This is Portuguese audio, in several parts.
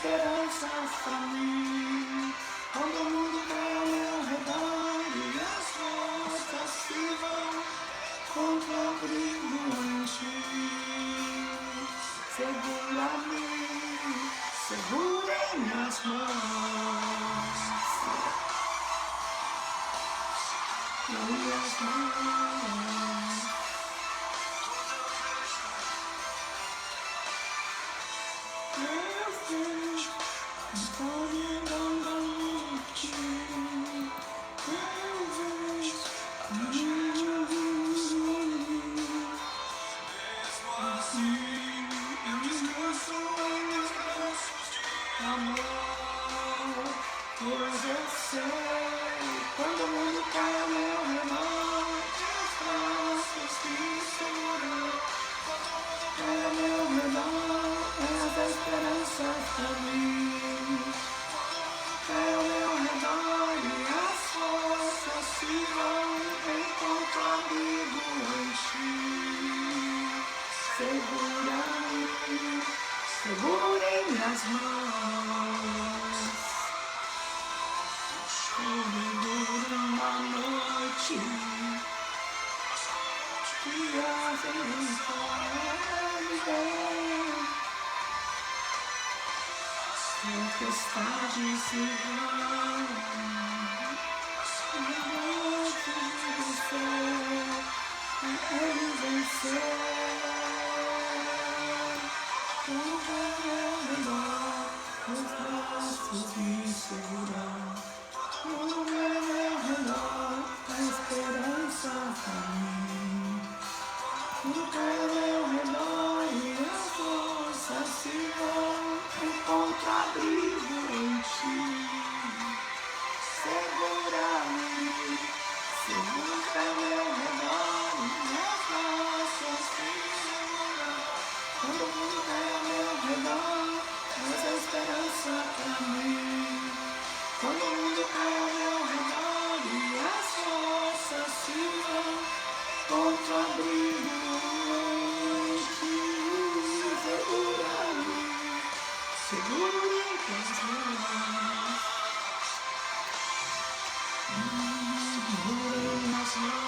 esperanças pra mim. Quando o mundo cai ao meu redor e as forças se vão, contra o abrigo em ti. Segura-me, segura em minhas mãos. Em minhas mãos. Eu vejo caminhando em ti. Eu vejo assim, eu descanso em meus braços de amor, pois eu sei, quando o mundo cai ao meu redor, teus braços me seguram. Cai ao meu redor, és a esperança pra mim. Cai ao meu redor e as forças se vão, encontro abrigo em ti. Segura-me, segura em minhas mãos. Segura uma noite que a tempestade se vão, a noite venceu, ele venceu. Tudo ao redor, os braços me seguram. Tudo ao meu redor, a esperança pra mim. Tudo ao meu redor e as forças se vão, encontro abrigo em ti. Segura-me, segura ao meu redor e as forças se vão. Quando o mundo cai ao meu redor, essa esperança pra mim. Quando o mundo cai ao meu redor e as forças se vão, contra o abrigo em ti. Segura-me, segura-me com as mãos. Segura-me nas mãos.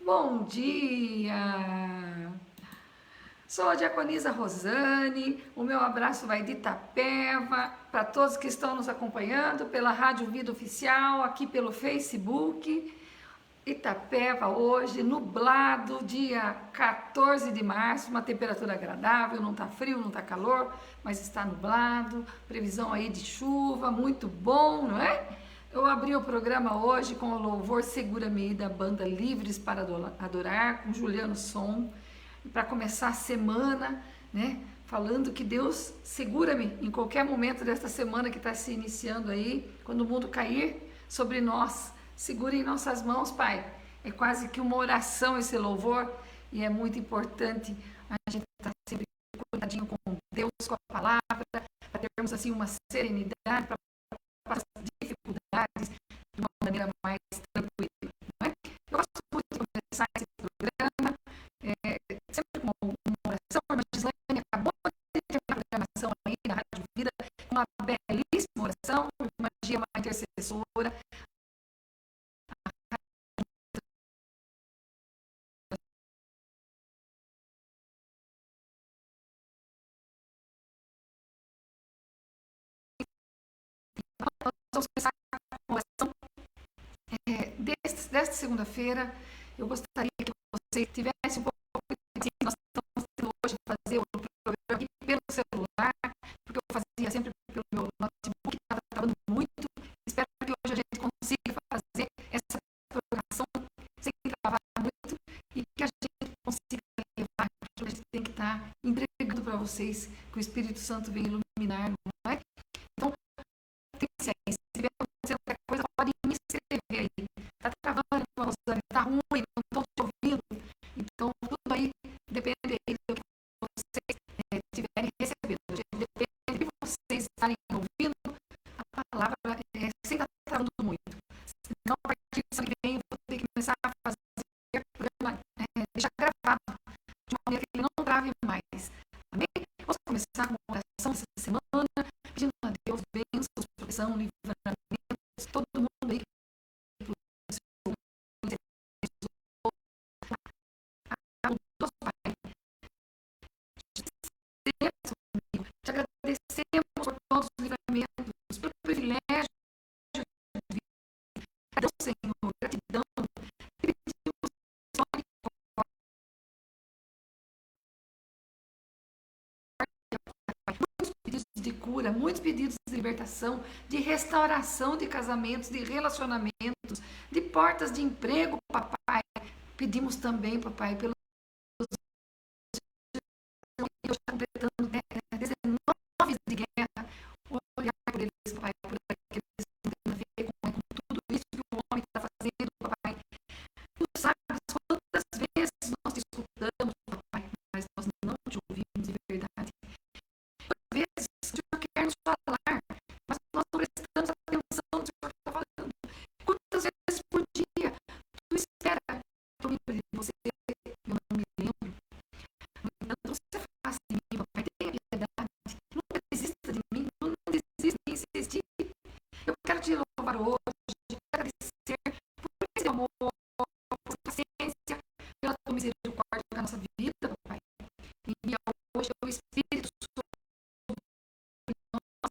Bom dia! Sou a diaconisa Rosane, o meu abraço vai de Itapeva para todos que estão nos acompanhando pela Rádio Vida Oficial, aqui pelo Facebook. Itapeva hoje, nublado, dia 14 de março, uma temperatura agradável, não está frio, não está calor, mas está nublado, previsão aí de chuva, muito bom, não é? Eu abri o programa hoje com o louvor Segura-me da banda Livres para Adorar, com Juliano Som, para começar a semana, né? Falando que Deus segura-me em qualquer momento desta semana que está se iniciando aí, quando o mundo cair sobre nós, segure em nossas mãos, Pai. É quase que uma oração esse louvor e é muito importante a gente estar sempre cuidadinho com Deus, com a palavra, para termos assim uma serenidade, para passar as dificuldades de uma maneira mais tranquila. Não é? Eu gosto muito de começar esse programa, sempre com uma oração. A Gislaine acabou de terminar a programação aí na Rádio Vida, com uma belíssima oração, uma dia, uma intercessora. Nós vamos começar com a oração. Desta segunda-feira, eu gostaria que você tivesse um pouco de nós estamos tendo hoje fazer o programa aqui pelo celular, porque eu fazia sempre pelo meu notebook, estava trabalhando muito. Espero que hoje a gente consiga fazer essa programação sem trabalhar muito, vocês, que o Espírito Santo venha iluminar, não é? Então, tem paciência. Se tiver acontecendo qualquer coisa, pode me escrever aí. Está travando, Rosane, está ruim, não estou te ouvindo. Então, tudo aí depende aí do que vocês estiverem recebendo. Depende de vocês estarem ouvindo a palavra, sem estar travando muito. Senão, a partir do ano que vem, eu vou ter que começar a fazer o programa, deixar gravado, de uma maneira que ele não grave mais. Amém? Vamos começar com uma oração essa semana, pedindo a Deus bênçãos, proteção, livramentos, todo mundo aí que te agradecemos por todos os livramentos, pelo privilégio de vida. Deus, Senhor, gratidão. Muitos pedidos de cura, muitos pedidos de libertação, de restauração de casamentos, de relacionamentos, de portas de emprego, papai. Pedimos também, papai, pelos Deus completando 19 de guerra, olhar por eles, papai, por aqueles que não têm a ver com tudo isso que o homem está fazendo, papai. Tu sabes quantas vezes nós te escutamos, papai, mas nós não te ouvimos de verdade. Às vezes o Senhor quer nos falar, mas nós não prestamos atenção no que o Senhor está falando. Quantas vezes por dia tu espera que eu me lembre de você? Eu não me lembro. No entanto, você faz de mim, papai, tenha piedade. Nunca desista de mim, não desista de insistir. Eu quero te louvar hoje, quero agradecer por esse amor, por paciência, pela tua misericórdia na nossa vida, papai. Envia hoje o Espírito sobre nós,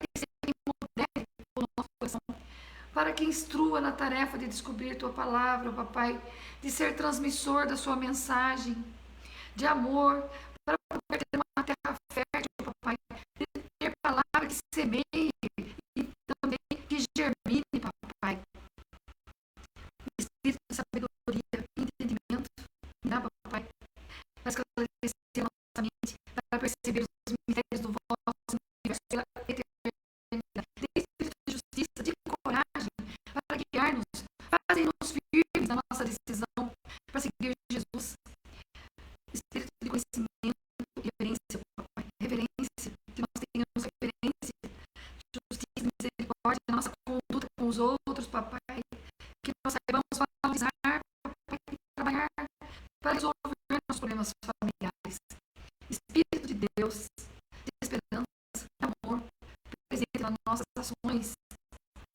que seja modere o nosso coração, para que instrua na tarefa de descobrir tua palavra, papai, de ser transmissor da sua mensagem, de amor, para poder ter uma terra fértil, papai, de ter palavra que semeie e também que germine, papai. Espírito de sabedoria, entendimento, dá, papai, para esclarecer a nossa mente, para perceber os mistérios do vosso universo pela eternidade. Dê espírito de justiça, de coragem, para guiar-nos, fazem-nos firmes na nossa decisão, para seguir Jesus. Espírito de conhecimento e reverência, papai, reverência, que nós tenhamos reverência, justiça e misericórdia na nossa conduta com os outros, papai, que nós saibamos valorizar, papai, e trabalhar para resolver nossos problemas familiares. Espírito de Deus, de esperança, de amor, presente nas nossas ações,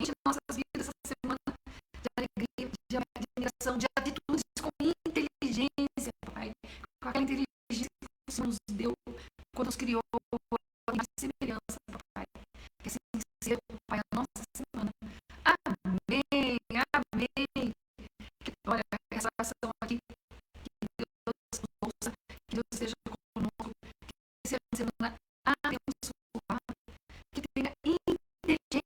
enche nossas vidas essa semana de alegria, de admiração, de atitudes com inteligência, papai, com aquela inteligência que o Senhor nos deu quando nos criou a semelhança, papai. Que assim seja, papai, a nossa semana. Amém, amém. Que, olha, essa oração aqui, que Deus nos ouça, que Deus esteja conosco, que seja uma semana abençoada, que tenha inteligência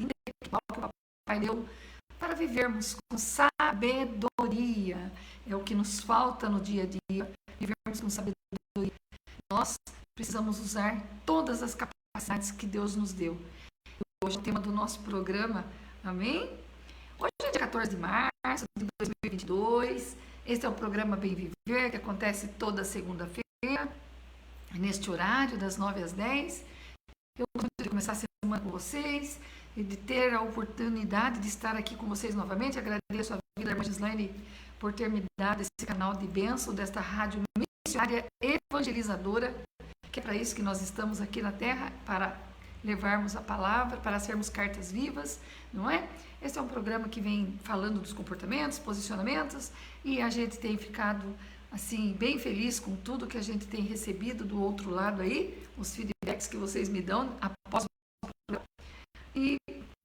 intelectual que o papai deu para vivermos com sabedoria. É o que nos falta no dia a dia, vivermos com sabedoria. Nós precisamos usar todas as capacidades que Deus nos deu. Hoje é o tema do nosso programa, amém? Hoje é dia 14 de março de 2022. Este é o programa Bem Viver, que acontece toda segunda-feira, neste horário, das 9 às 10. Eu gosto de começar a semana com vocês e de ter a oportunidade de estar aqui com vocês novamente. Agradeço a vida da irmã Gislaine por ter me dado esse canal de bênção desta rádio missionária evangelizadora, que é para isso que nós estamos aqui na Terra, para levarmos a palavra, para sermos cartas vivas, não é? Esse é um programa que vem falando dos comportamentos, posicionamentos, e a gente tem ficado assim bem feliz com tudo que a gente tem recebido do outro lado aí, os feedbacks que vocês me dão após o programa. E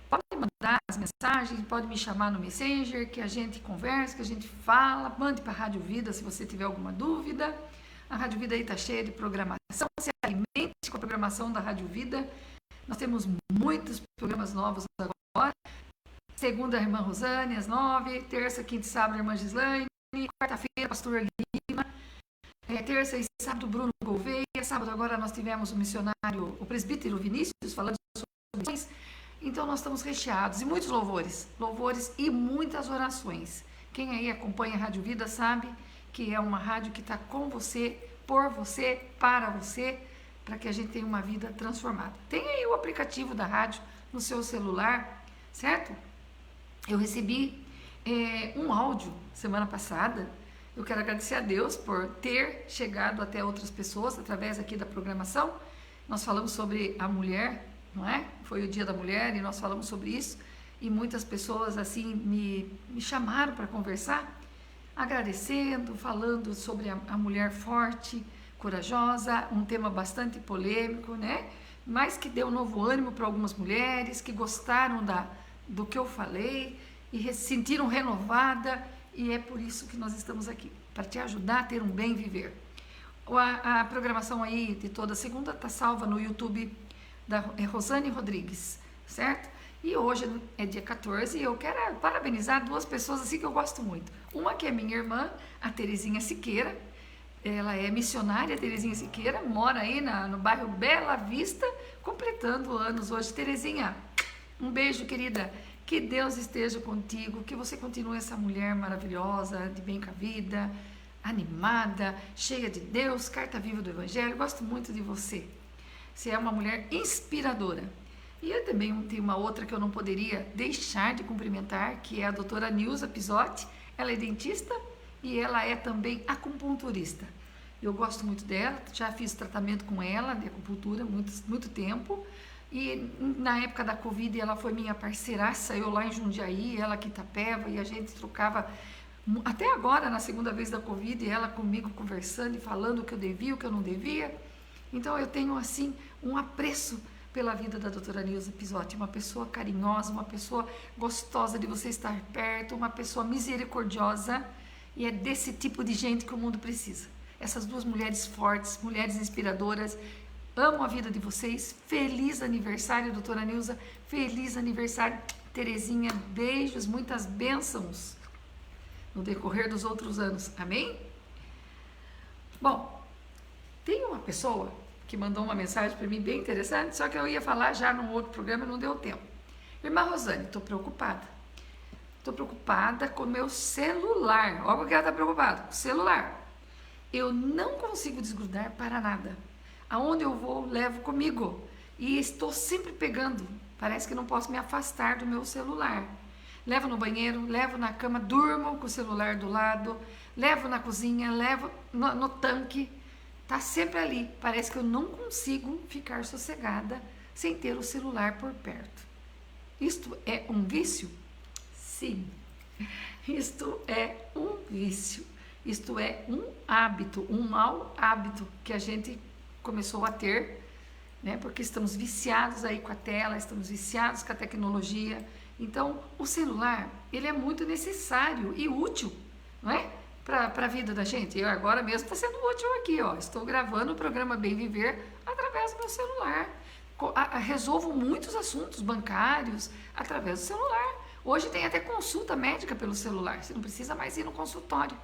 pode mandar as mensagens, pode me chamar no Messenger, que a gente conversa, que a gente fala, mande para a Rádio Vida se você tiver alguma dúvida. A Rádio Vida aí está cheia de programação, se alimente com a programação da Rádio Vida. Nós temos muitos programas novos agora, segunda, a irmã Rosane, às 9, terça, quinta e sábado, a irmã Gislaine, quarta-feira, pastor Lima, terça e sábado, Bruno Gouveia, sábado agora nós tivemos o missionário, o presbítero Vinícius, falando sobre isso. Então nós estamos recheados, e muitos louvores e muitas orações. Quem aí acompanha a Rádio Vida sabe que é uma rádio que está com você, por você, para que a gente tenha uma vida transformada. Tem aí o aplicativo da rádio no seu celular, certo? Eu recebi um áudio semana passada. Eu quero agradecer a Deus por ter chegado até outras pessoas através aqui da programação. Nós falamos sobre a mulher, não é? Foi o Dia da Mulher e nós falamos sobre isso. E muitas pessoas assim me chamaram para conversar, agradecendo, falando sobre a mulher forte, corajosa, um tema bastante polêmico, né? Mas que deu novo ânimo para algumas mulheres que gostaram do que eu falei e se sentiram renovadas, e é por isso que nós estamos aqui, para te ajudar a ter um bem viver. A programação aí de toda segunda está salva no YouTube da Rosane Rodrigues, certo? E hoje é dia 14 e eu quero parabenizar duas pessoas assim que eu gosto muito. Uma que é minha irmã, a Terezinha Siqueira. Ela é missionária, a Terezinha Siqueira, mora aí no bairro Bela Vista, completando anos hoje. Terezinha, um beijo, querida. Que Deus esteja contigo, que você continue essa mulher maravilhosa, de bem com a vida, animada, cheia de Deus, carta viva do Evangelho. Gosto muito de você. Você é uma mulher inspiradora. E eu também tenho uma outra que eu não poderia deixar de cumprimentar, que é a doutora Nilza Pisotti. Ela é dentista e ela é também acupunturista. Eu gosto muito dela, já fiz tratamento com ela de acupuntura muito tempo. E na época da Covid ela foi minha parceiraça, eu lá em Jundiaí, ela aqui em Itapeva, e a gente trocava, até agora, na segunda vez da Covid, ela comigo conversando e falando o que eu devia, o que eu não devia. Então eu tenho assim um apreço pela vida da doutora Nilza Pisotti, uma pessoa carinhosa, uma pessoa gostosa de você estar perto, uma pessoa misericordiosa, e é desse tipo de gente que o mundo precisa. Essas duas mulheres fortes, mulheres inspiradoras. Amo a vida de vocês. Feliz aniversário, doutora Nilza. Feliz aniversário, Terezinha. Beijos, muitas bênçãos no decorrer dos outros anos. Amém? Bom, tem uma pessoa que mandou uma mensagem para mim bem interessante, só que eu ia falar já num outro programa e não deu tempo. Irmã Rosane, estou preocupada. Estou preocupada com o meu celular. Olha o que ela está preocupada. Com o celular. Eu não consigo desgrudar para nada. Aonde eu vou, levo comigo. E estou sempre pegando. Parece que não posso me afastar do meu celular. Levo no banheiro, levo na cama, durmo com o celular do lado, levo na cozinha, levo no tanque. Está sempre ali. Parece que eu não consigo ficar sossegada sem ter o celular por perto. Isto é um vício? Sim. Isto é um vício. Isto é um hábito, um mau hábito que a gente começou a ter, né? Porque estamos viciados aí com a tela, estamos viciados com a tecnologia. Então, o celular, ele é muito necessário e útil, não é? Para a vida da gente. Eu agora mesmo está sendo útil aqui, ó. Estou gravando o programa Bem Viver através do meu celular. Resolvo muitos assuntos bancários através do celular. Hoje tem até consulta médica pelo celular. Você não precisa mais ir no consultório.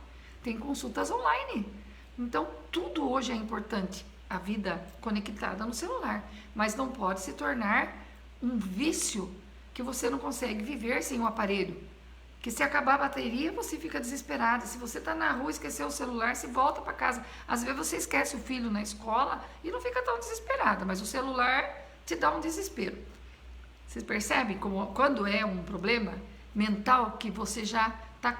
Tem consultas online. Então, tudo hoje é importante. A vida conectada no celular. Mas não pode se tornar um vício que você não consegue viver sem o aparelho. Que se acabar a bateria, você fica desesperada. Se você está na rua e esqueceu o celular, você volta para casa. Às vezes você esquece o filho na escola e não fica tão desesperada, mas o celular te dá um desespero. Vocês percebem como quando é um problema mental que você já está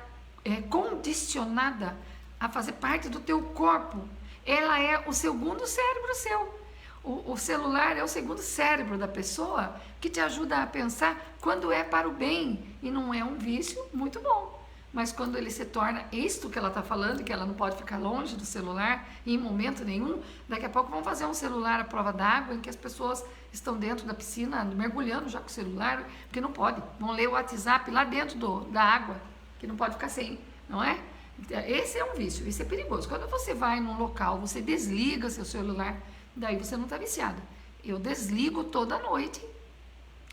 condicionada a fazer parte do teu corpo? Ela é o segundo cérebro seu. O celular é o segundo cérebro da pessoa que te ajuda a pensar quando é para o bem e não é um vício muito bom. Mas quando ele se torna isto que ela está falando, que ela não pode ficar longe do celular em momento nenhum, daqui a pouco vão fazer um celular à prova d'água em que as pessoas estão dentro da piscina mergulhando já com o celular, porque não pode. Vão ler o WhatsApp lá dentro da água, que não pode ficar sem, não é? Esse é um vício, esse é perigoso. Quando você vai num local, você desliga seu celular, daí você não está viciada. Eu desligo toda noite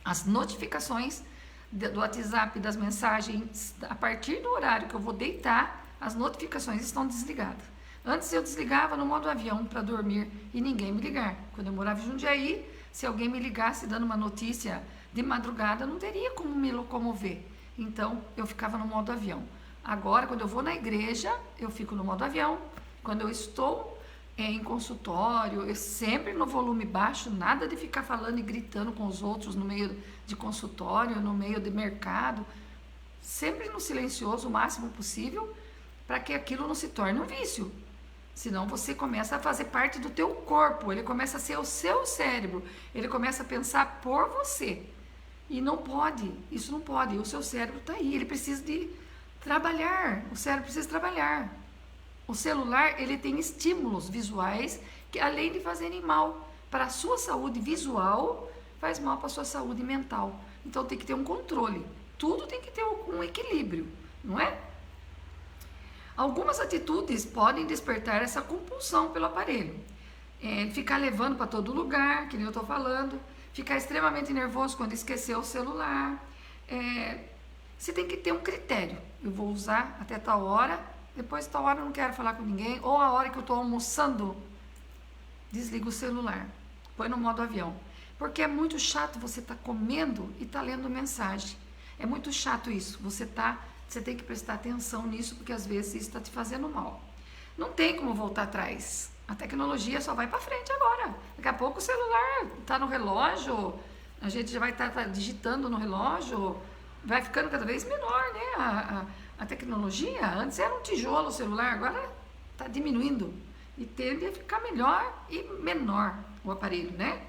as notificações do WhatsApp, das mensagens, a partir do horário que eu vou deitar, as notificações estão desligadas. Antes eu desligava no modo avião para dormir e ninguém me ligar. Quando eu morava em Jundiaí, se alguém me ligasse dando uma notícia de madrugada, não teria como me locomover. Então eu ficava no modo avião. Agora, quando eu vou na igreja, eu fico no modo avião. Quando eu estou em consultório, eu sempre no volume baixo, nada de ficar falando e gritando com os outros no meio de consultório, no meio de mercado, sempre no silencioso o máximo possível, para que aquilo não se torne um vício. Senão você começa a fazer parte do teu corpo, ele começa a ser o seu cérebro, ele começa a pensar por você. E não pode, isso não pode, o seu cérebro está aí, ele precisa de trabalhar, o cérebro precisa trabalhar. O celular, ele tem estímulos visuais que, além de fazerem mal para a sua saúde visual, faz mal para a sua saúde mental. Então tem que ter um controle. Tudo tem que ter um equilíbrio, não é? Algumas atitudes podem despertar essa compulsão pelo aparelho. Ficar levando para todo lugar, que nem eu estou falando. Ficar extremamente nervoso quando esquecer o celular. Você tem que ter um critério. Eu vou usar até tal hora. Depois de tal hora eu não quero falar com ninguém, ou a hora que eu estou almoçando, desliga o celular, põe no modo avião, porque é muito chato você estar comendo e estar lendo mensagem, é muito chato isso, você tem que prestar atenção nisso, porque às vezes isso está te fazendo mal, não tem como voltar atrás, a tecnologia só vai para frente agora, daqui a pouco o celular está no relógio, a gente já vai estar digitando no relógio, vai ficando cada vez menor, né, a tecnologia, antes era um tijolo o celular, agora está diminuindo e tende a ficar melhor e menor o aparelho, né?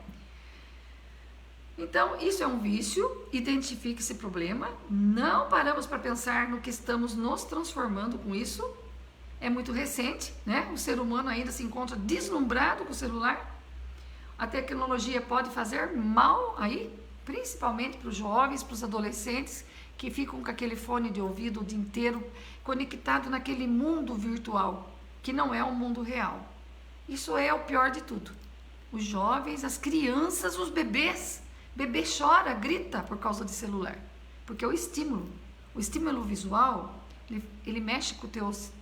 Então, isso é um vício, identifique esse problema, não paramos para pensar no que estamos nos transformando com isso, é muito recente, né? O ser humano ainda se encontra deslumbrado com o celular, a tecnologia pode fazer mal aí, principalmente para os jovens, para os adolescentes, que ficam com aquele fone de ouvido o dia inteiro conectado naquele mundo virtual, que não é o mundo real. Isso é o pior de tudo. Os jovens, as crianças, os bebês. Bebê chora, grita por causa de celular. Porque o estímulo visual, ele mexe com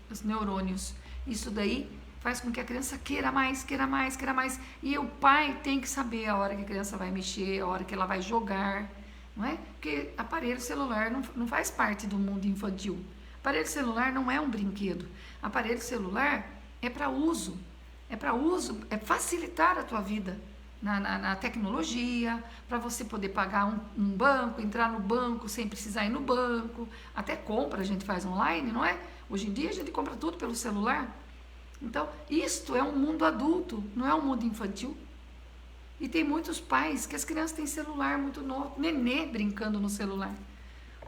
os neurônios. Isso daí faz com que a criança queira mais, queira mais, queira mais. E o pai tem que saber a hora que a criança vai mexer, a hora que ela vai jogar. Não é? Porque aparelho celular não faz parte do mundo infantil. Aparelho celular não é um brinquedo. Aparelho celular é para uso. É facilitar a tua vida na tecnologia, para você poder pagar um banco, entrar no banco sem precisar ir no banco. Até compra a gente faz online, não é? Hoje em dia a gente compra tudo pelo celular. Então, isto é um mundo adulto, não é um mundo infantil. E tem muitos pais que as crianças têm celular muito novo, nenê brincando no celular.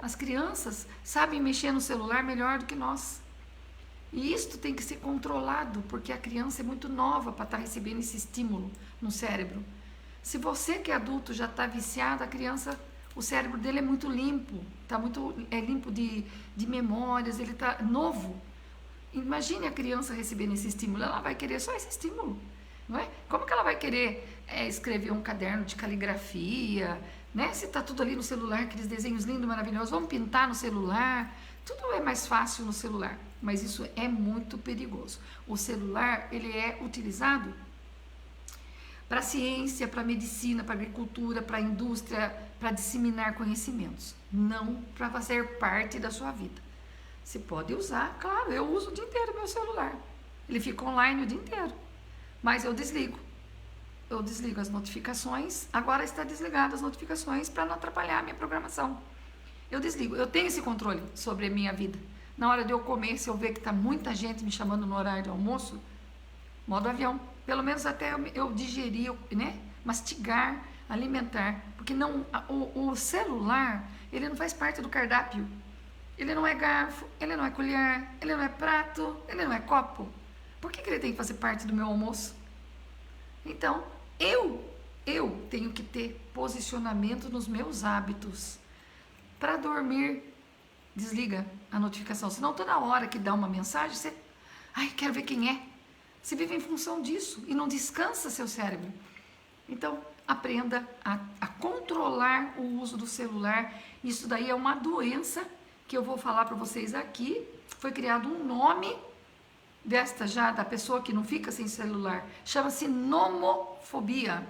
As crianças sabem mexer no celular melhor do que nós. E isto tem que ser controlado, porque a criança é muito nova para estar recebendo esse estímulo no cérebro. Se você que é adulto já está viciado, a criança, o cérebro dele é muito limpo, limpo de memórias, ele está novo. Imagine a criança recebendo esse estímulo, ela vai querer só esse estímulo. Não é? Como que ela vai querer escrever um caderno de caligrafia, né? Se está tudo ali no celular, aqueles desenhos lindos, maravilhosos, vamos pintar no celular, tudo é mais fácil no celular, mas isso é muito perigoso. O celular, ele é utilizado para a ciência, para a medicina, para a agricultura, para a indústria, para disseminar conhecimentos, não para fazer parte da sua vida. Você pode usar, claro, eu uso o dia inteiro meu celular, ele fica online o dia inteiro. Mas eu desligo as notificações, agora está desligado as notificações para não atrapalhar a minha programação. Eu desligo, eu tenho esse controle sobre a minha vida. Na hora de eu comer, se eu ver que está muita gente me chamando no horário de almoço, modo avião, pelo menos até eu digerir, né? Mastigar, alimentar, porque o celular, ele não faz parte do cardápio. Ele não é garfo, ele não é colher, ele não é prato, ele não é copo. Por que ele tem que fazer parte do meu almoço? Então, eu tenho que ter posicionamento nos meus hábitos. Para dormir, desliga a notificação. Senão, toda hora que dá uma mensagem, você... quero ver quem é. Você vive em função disso e não descansa seu cérebro. Então, aprenda a controlar controlar o uso do celular. Isso daí é uma doença que eu vou falar para vocês aqui. Foi criado um nome da pessoa que não fica sem celular. Chama-se nomofobia.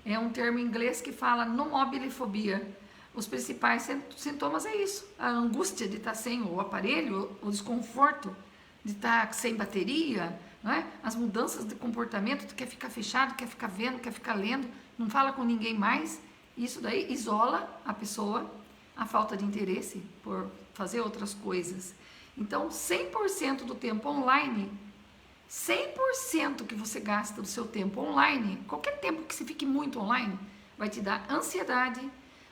É um termo em inglês que fala nomobilifobia. Os principais sintomas é isso: a angústia de estar sem o aparelho, o desconforto de estar sem bateria, não é? As mudanças de comportamento, tu quer ficar fechado, quer ficar vendo, quer ficar lendo, não fala com ninguém mais. Isso daí isola a pessoa, a falta de interesse por fazer outras coisas. Então, 100% do tempo online, 100% que você gasta do seu tempo online, qualquer tempo que você fique muito online, vai te dar ansiedade,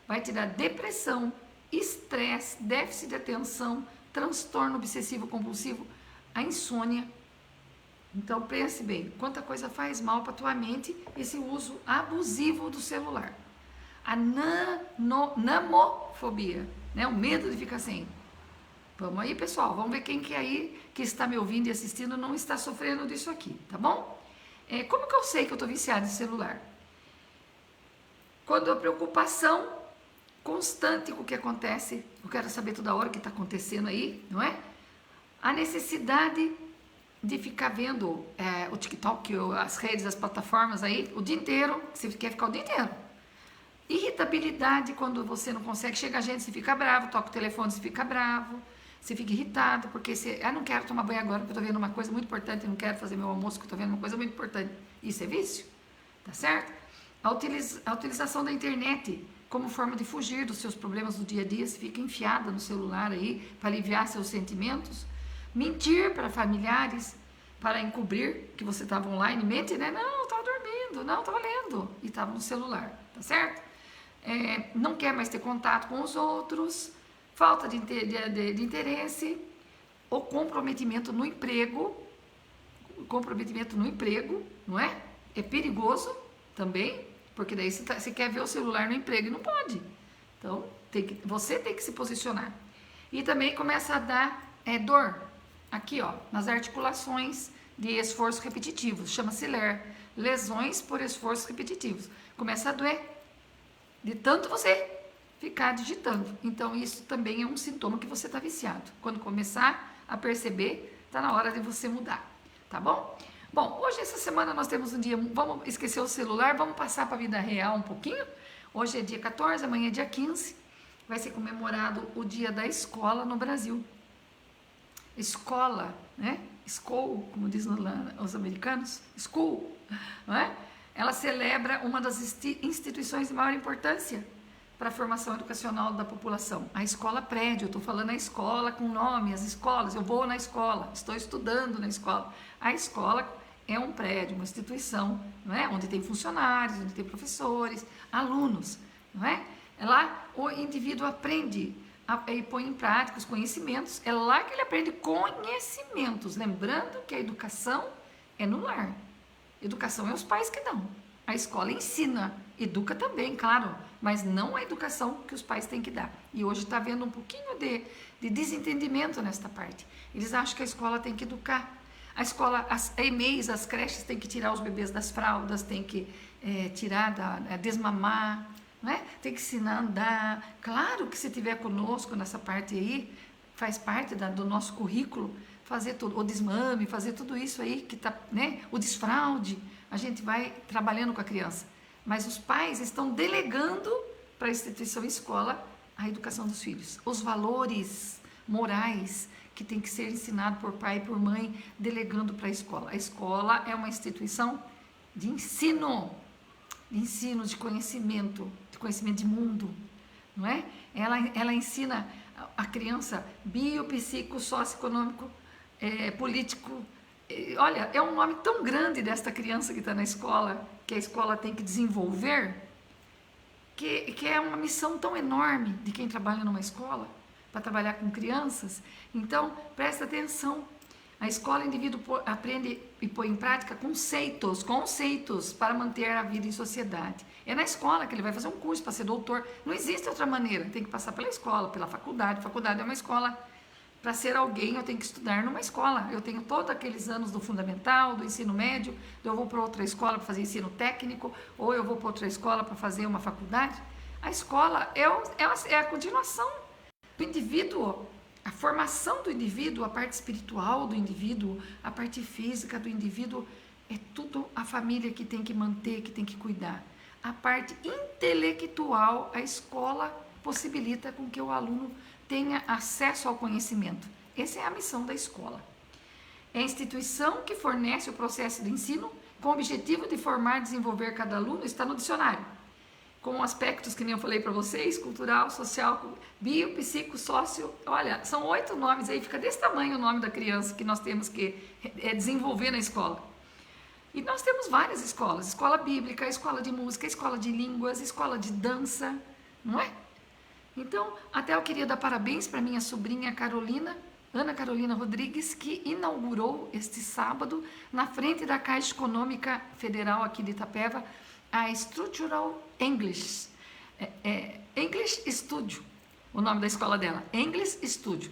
vai te dar depressão, estresse, déficit de atenção, transtorno obsessivo compulsivo, a insônia. Então pense bem, quanta coisa faz mal para tua mente esse uso abusivo do celular. A namofobia, né? O medo de ficar sem. Vamos aí, pessoal, vamos ver quem que aí que está me ouvindo e assistindo não está sofrendo disso aqui, tá bom? Como que eu sei que eu estou viciada em celular? Quando a preocupação constante com o que acontece, eu quero saber toda hora o que está acontecendo aí, não é? A necessidade de ficar vendo o TikTok, as redes, as plataformas aí, o dia inteiro, você quer ficar o dia inteiro. Irritabilidade, quando você não consegue, chega a gente, você fica bravo, toca o telefone, você fica bravo, você fica irritado, porque você, não quero tomar banho agora, porque eu estou vendo uma coisa muito importante, não quero fazer meu almoço, porque eu estou vendo uma coisa muito importante. Isso é vício, tá certo? A utilização da internet como forma de fugir dos seus problemas do dia a dia, você fica enfiada no celular aí, para aliviar seus sentimentos. Mentir para familiares, para encobrir que você estava online, mente, né? Não, estava dormindo, não, estava lendo, e estava no celular, tá certo? Não quer mais ter contato com os outros, falta de interesse, ou comprometimento no emprego, não é? É perigoso também, porque daí você quer ver o celular no emprego e não pode. Então, você tem que se posicionar. E também começa a dar dor, aqui ó, nas articulações de esforço repetitivo, chama-se LER, lesões por esforços repetitivos. Começa a doer, de tanto você ficar digitando. Então, isso também é um sintoma que você está viciado. Quando começar a perceber, está na hora de você mudar, tá bom? Bom, hoje, essa semana, nós temos um dia, vamos esquecer o celular, vamos passar para a vida real um pouquinho. Hoje é dia 14, amanhã é dia 15, vai ser comemorado o dia da escola no Brasil. Escola, né? School, como dizem os americanos, school, não é? Ela celebra uma das instituições de maior importância para a formação educacional da população. A escola prédio, eu estou falando a escola com nome, as escolas, eu vou na escola, estou estudando na escola. A escola é um prédio, uma instituição, não é? Onde tem funcionários, onde tem professores, alunos, não é? É lá o indivíduo aprende e põe em prática os conhecimentos, é lá que ele aprende conhecimentos, lembrando que a educação é no lar. Educação é os pais que dão. A escola ensina, educa também, claro, mas não a educação que os pais têm que dar. E hoje está havendo um pouquinho de desentendimento nesta parte. Eles acham que a escola tem que educar. A escola, as EMEIs, as creches, têm que tirar os bebês das fraldas, tem que desmamar, não é? Tem que ensinar a andar. Claro que se tiver conosco nessa parte aí, faz parte do nosso currículo, fazer tudo, o desmame, fazer tudo isso aí, que tá, né? O desfraude, a gente vai trabalhando com a criança. Mas os pais estão delegando para a instituição escola a educação dos filhos. Os valores morais que tem que ser ensinado por pai e por mãe, delegando para a escola. A escola é uma instituição de ensino de conhecimento de mundo, não é? Ela ensina a criança biopsico, socioeconômico, político. Olha, é um nome tão grande desta criança que está na escola, que a escola tem que desenvolver, que é uma missão tão enorme de quem trabalha numa escola, para trabalhar com crianças. Então, presta atenção. A escola, o indivíduo aprende e põe em prática conceitos para manter a vida em sociedade. É na escola que ele vai fazer um curso para ser doutor. Não existe outra maneira. Tem que passar pela escola, pela faculdade. A faculdade é uma escola. Para ser alguém, eu tenho que estudar numa escola. Eu tenho todos aqueles anos do fundamental, do ensino médio, eu vou para outra escola para fazer ensino técnico, ou eu vou para outra escola para fazer uma faculdade. A escola é a continuação do indivíduo, a formação do indivíduo, a parte espiritual do indivíduo, a parte física do indivíduo, é tudo a família que tem que manter, que tem que cuidar. A parte intelectual, a escola possibilita com que o aluno tenha acesso ao conhecimento. Essa é a missão da escola. É a instituição que fornece o processo de ensino com o objetivo de formar e desenvolver cada aluno, está no dicionário, com aspectos que nem eu falei para vocês, cultural, social, bio, psico, sócio, olha, são 8 nomes aí, fica desse tamanho o nome da criança que nós temos que desenvolver na escola. E nós temos várias escolas, escola bíblica, escola de música, escola de línguas, escola de dança, não é? Então, até eu queria dar parabéns para minha sobrinha Carolina, Ana Carolina Rodrigues, que inaugurou este sábado, na frente da Caixa Econômica Federal aqui de Itapeva, a Structural English, English Studio, o nome da escola dela, English Studio,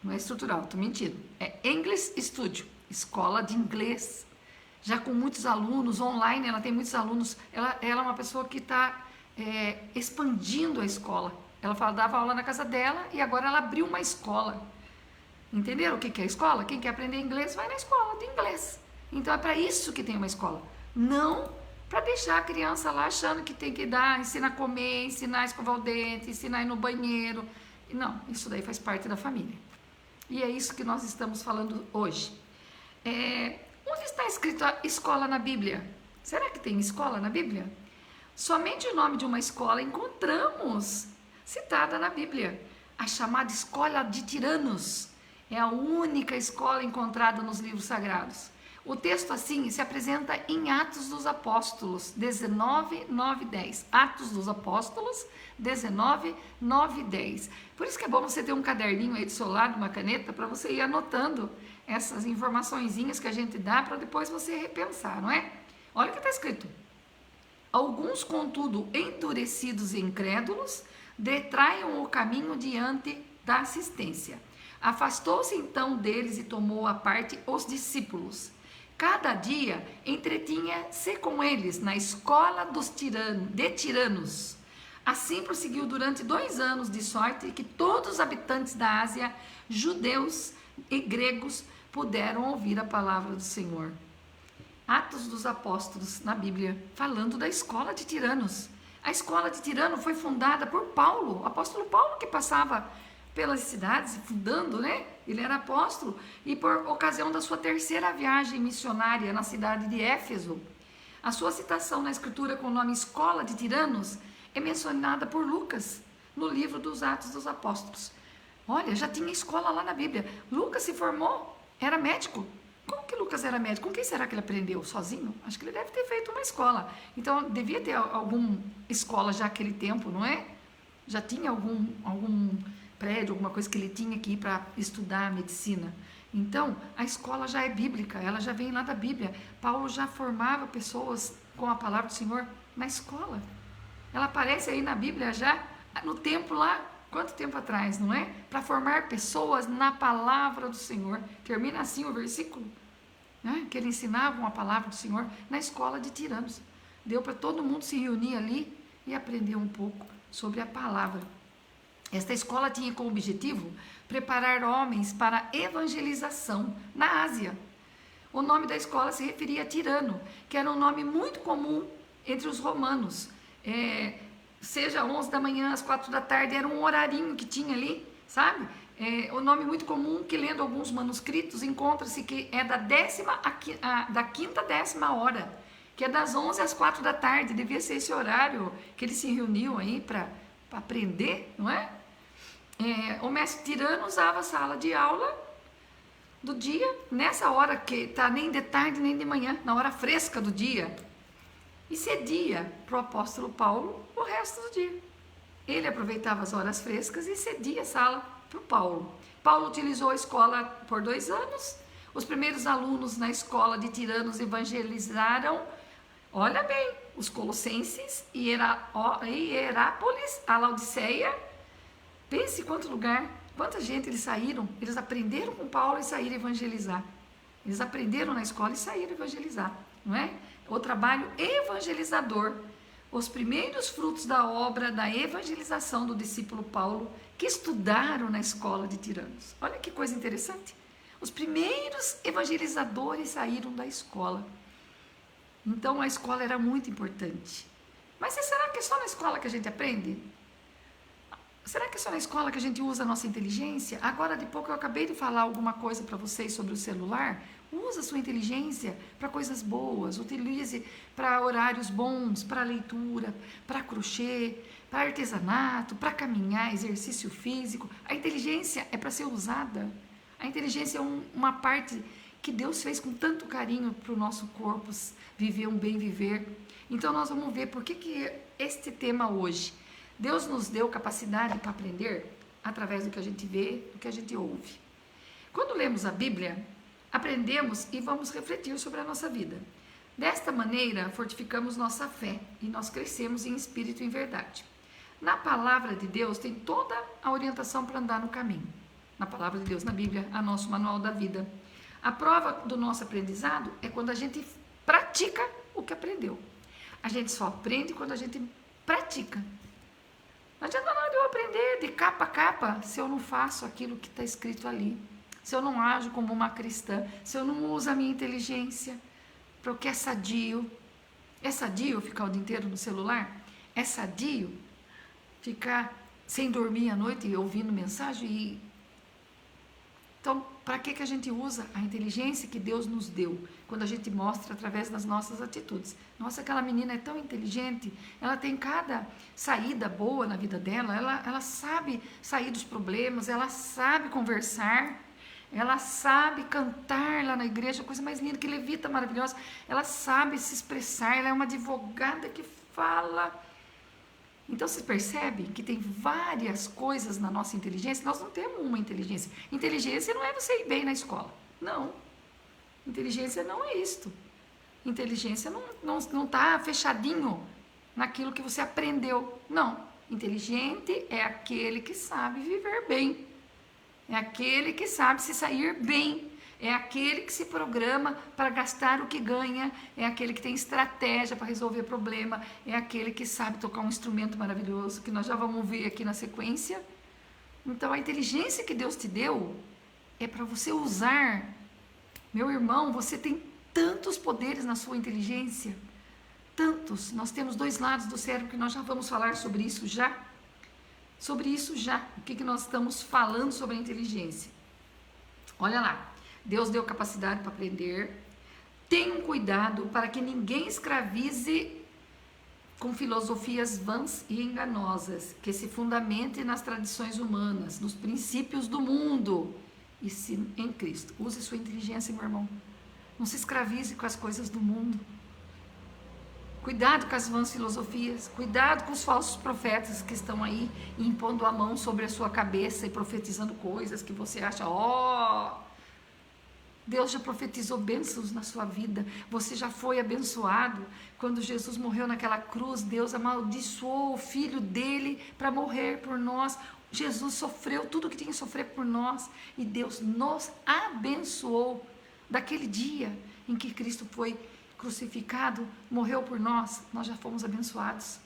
não é estrutural, estou mentindo, é English Studio, escola de inglês, já com muitos alunos, online, ela tem muitos alunos, ela é uma pessoa que está expandindo a escola, ela dava aula na casa dela e agora ela abriu uma escola. Entenderam o que é a escola? Quem quer aprender inglês vai na escola de inglês. Então é para isso que tem uma escola. Não para deixar a criança lá achando que tem que ensinar a comer, ensinar a escovar o dente, ensinar a ir no banheiro. Não, isso daí faz parte da família. E é isso que nós estamos falando hoje. Onde está escrito a escola na Bíblia? Será que tem escola na Bíblia? Somente o nome de uma escola encontramos citada na Bíblia. A chamada escola de tiranos. É a única escola encontrada nos livros sagrados. O texto assim se apresenta em Atos dos Apóstolos 19, 9 e 10. Atos dos Apóstolos 19, 9 e 10. Por isso que é bom você ter um caderninho aí do seu lado, uma caneta, para você ir anotando essas informaçõezinhas que a gente dá para depois você repensar, não é? Olha o que está escrito. Alguns, contudo, endurecidos e incrédulos, detraiam o caminho diante da assistência. Afastou-se então deles e tomou à parte os discípulos. Cada dia entretinha-se com eles na escola de tiranos. Assim prosseguiu durante 2 anos, de sorte que todos os habitantes da Ásia, judeus e gregos, puderam ouvir a palavra do Senhor. Atos dos Apóstolos na Bíblia, falando da escola de tiranos. A escola de tirano foi fundada por Paulo, o apóstolo Paulo, que passava pelas cidades, fundando, né? Ele era apóstolo, e por ocasião da sua 3ª viagem missionária na cidade de Éfeso, a sua citação na escritura com o nome Escola de Tiranos é mencionada por Lucas, no livro dos Atos dos Apóstolos. Olha, já tinha escola lá na Bíblia. Lucas se formou, era médico. Como que Lucas era médico? Com quem será que ele aprendeu? Sozinho? Acho que ele deve ter feito uma escola. Então, devia ter alguma escola já naquele tempo, não é? Já tinha algum prédio, alguma coisa que ele tinha que ir para estudar medicina. Então, a escola já é bíblica, ela já vem lá da Bíblia. Paulo já formava pessoas com a palavra do Senhor na escola. Ela aparece aí na Bíblia já, no tempo lá, quanto tempo atrás, não é? Para formar pessoas na palavra do Senhor. Termina assim o versículo, né? Que eles ensinavam a palavra do Senhor na escola de tiranos. Deu para todo mundo se reunir ali e aprender um pouco sobre a palavra. Esta escola tinha como objetivo preparar homens para a evangelização na Ásia. O nome da escola se referia a tirano, que era um nome muito comum entre os romanos. Seja 11 da manhã, às 4 da tarde, era um horarinho que tinha ali, sabe? O nome muito comum, que lendo alguns manuscritos, encontra-se que é da 5ª à 10ª hora, que é das 11 às 4 da tarde, devia ser esse horário que eles se reuniam aí para aprender, não é? O mestre tirano usava a sala de aula do dia, nessa hora que está nem de tarde nem de manhã, na hora fresca do dia, e cedia para o apóstolo Paulo o resto do dia. Ele aproveitava as horas frescas e cedia a sala para o Paulo. Paulo utilizou a escola por 2 anos. Os primeiros alunos na escola de tiranos evangelizaram, olha bem, os colossenses, Hierápolis, a Laodiceia. Pense quanto lugar, quanta gente eles saíram. Eles aprenderam com Paulo e saíram evangelizar. Eles aprenderam na escola e saíram evangelizar, não é? O trabalho evangelizador os primeiros frutos da obra da evangelização do discípulo Paulo, que estudaram na escola de Tiranos. Olha que coisa interessante. Os primeiros evangelizadores saíram da escola. Então a escola era muito importante. Mas será que é só na escola que a gente aprende? Será que é só na escola que a gente usa a nossa inteligência? Agora de pouco eu acabei de falar alguma coisa para vocês sobre o celular. Use a sua inteligência para coisas boas, utilize para horários bons, para leitura, para crochê, para artesanato, para caminhar, exercício físico. A inteligência é para ser usada. A inteligência é uma parte que Deus fez com tanto carinho para o nosso corpo viver um bem viver. Então nós vamos ver por que este tema hoje. Deus nos deu capacidade para aprender através do que a gente vê, do que a gente ouve. Quando lemos a Bíblia, aprendemos e vamos refletir sobre a nossa vida. Desta maneira, fortificamos nossa fé e nós crescemos em espírito e em verdade. Na palavra de Deus tem toda a orientação para andar no caminho. Na palavra de Deus, na Bíblia, a nosso manual da vida. A prova do nosso aprendizado é quando a gente pratica o que aprendeu. A gente só aprende quando a gente pratica. Não adianta nada eu aprender de capa a capa se eu não faço aquilo que está escrito ali. Se eu não ajo como uma cristã, se eu não uso a minha inteligência para o que é sadio. É sadio ficar o dia inteiro no celular? É sadio ficar sem dormir à noite e ouvindo mensagem? Então, para que a gente usa a inteligência que Deus nos deu? Quando a gente mostra através das nossas atitudes. Nossa, aquela menina é tão inteligente, ela tem cada saída boa na vida dela, ela sabe sair dos problemas, ela sabe conversar, ela sabe cantar lá na igreja, coisa mais linda, que levita maravilhosa, ela sabe se expressar, ela é uma advogada que fala. Então, você percebe que tem várias coisas na nossa inteligência. Nós não temos uma inteligência. Inteligência não é você ir bem na escola. Não. Inteligência não é isto. Inteligência não está fechadinho naquilo que você aprendeu. Não. Inteligente é aquele que sabe viver bem. É aquele que sabe se sair bem. É aquele que se programa para gastar o que ganha, é aquele que tem estratégia para resolver problema, é aquele que sabe tocar um instrumento maravilhoso, que nós já vamos ver aqui na sequência. Então, a inteligência que Deus te deu é para você usar. Meu irmão, você tem tantos poderes na sua inteligência, tantos. Nós temos dois lados do cérebro que nós já vamos falar sobre isso já. Sobre isso já. O que nós estamos falando sobre a inteligência? Olha lá. Deus deu capacidade para aprender. Tenham cuidado para que ninguém escravize com filosofias vãs e enganosas, que se fundamentem nas tradições humanas, nos princípios do mundo, e sim em Cristo. Use sua inteligência, meu irmão. Não se escravize com as coisas do mundo. Cuidado com as vãs filosofias, cuidado com os falsos profetas que estão aí impondo a mão sobre a sua cabeça e profetizando coisas que você acha, Deus já profetizou bênçãos na sua vida, você já foi abençoado. Quando Jesus morreu naquela cruz, Deus amaldiçoou o filho dele para morrer por nós. Jesus sofreu tudo o que tinha que sofrer por nós e Deus nos abençoou. Daquele dia em que Cristo foi crucificado, morreu por nós, nós já fomos abençoados.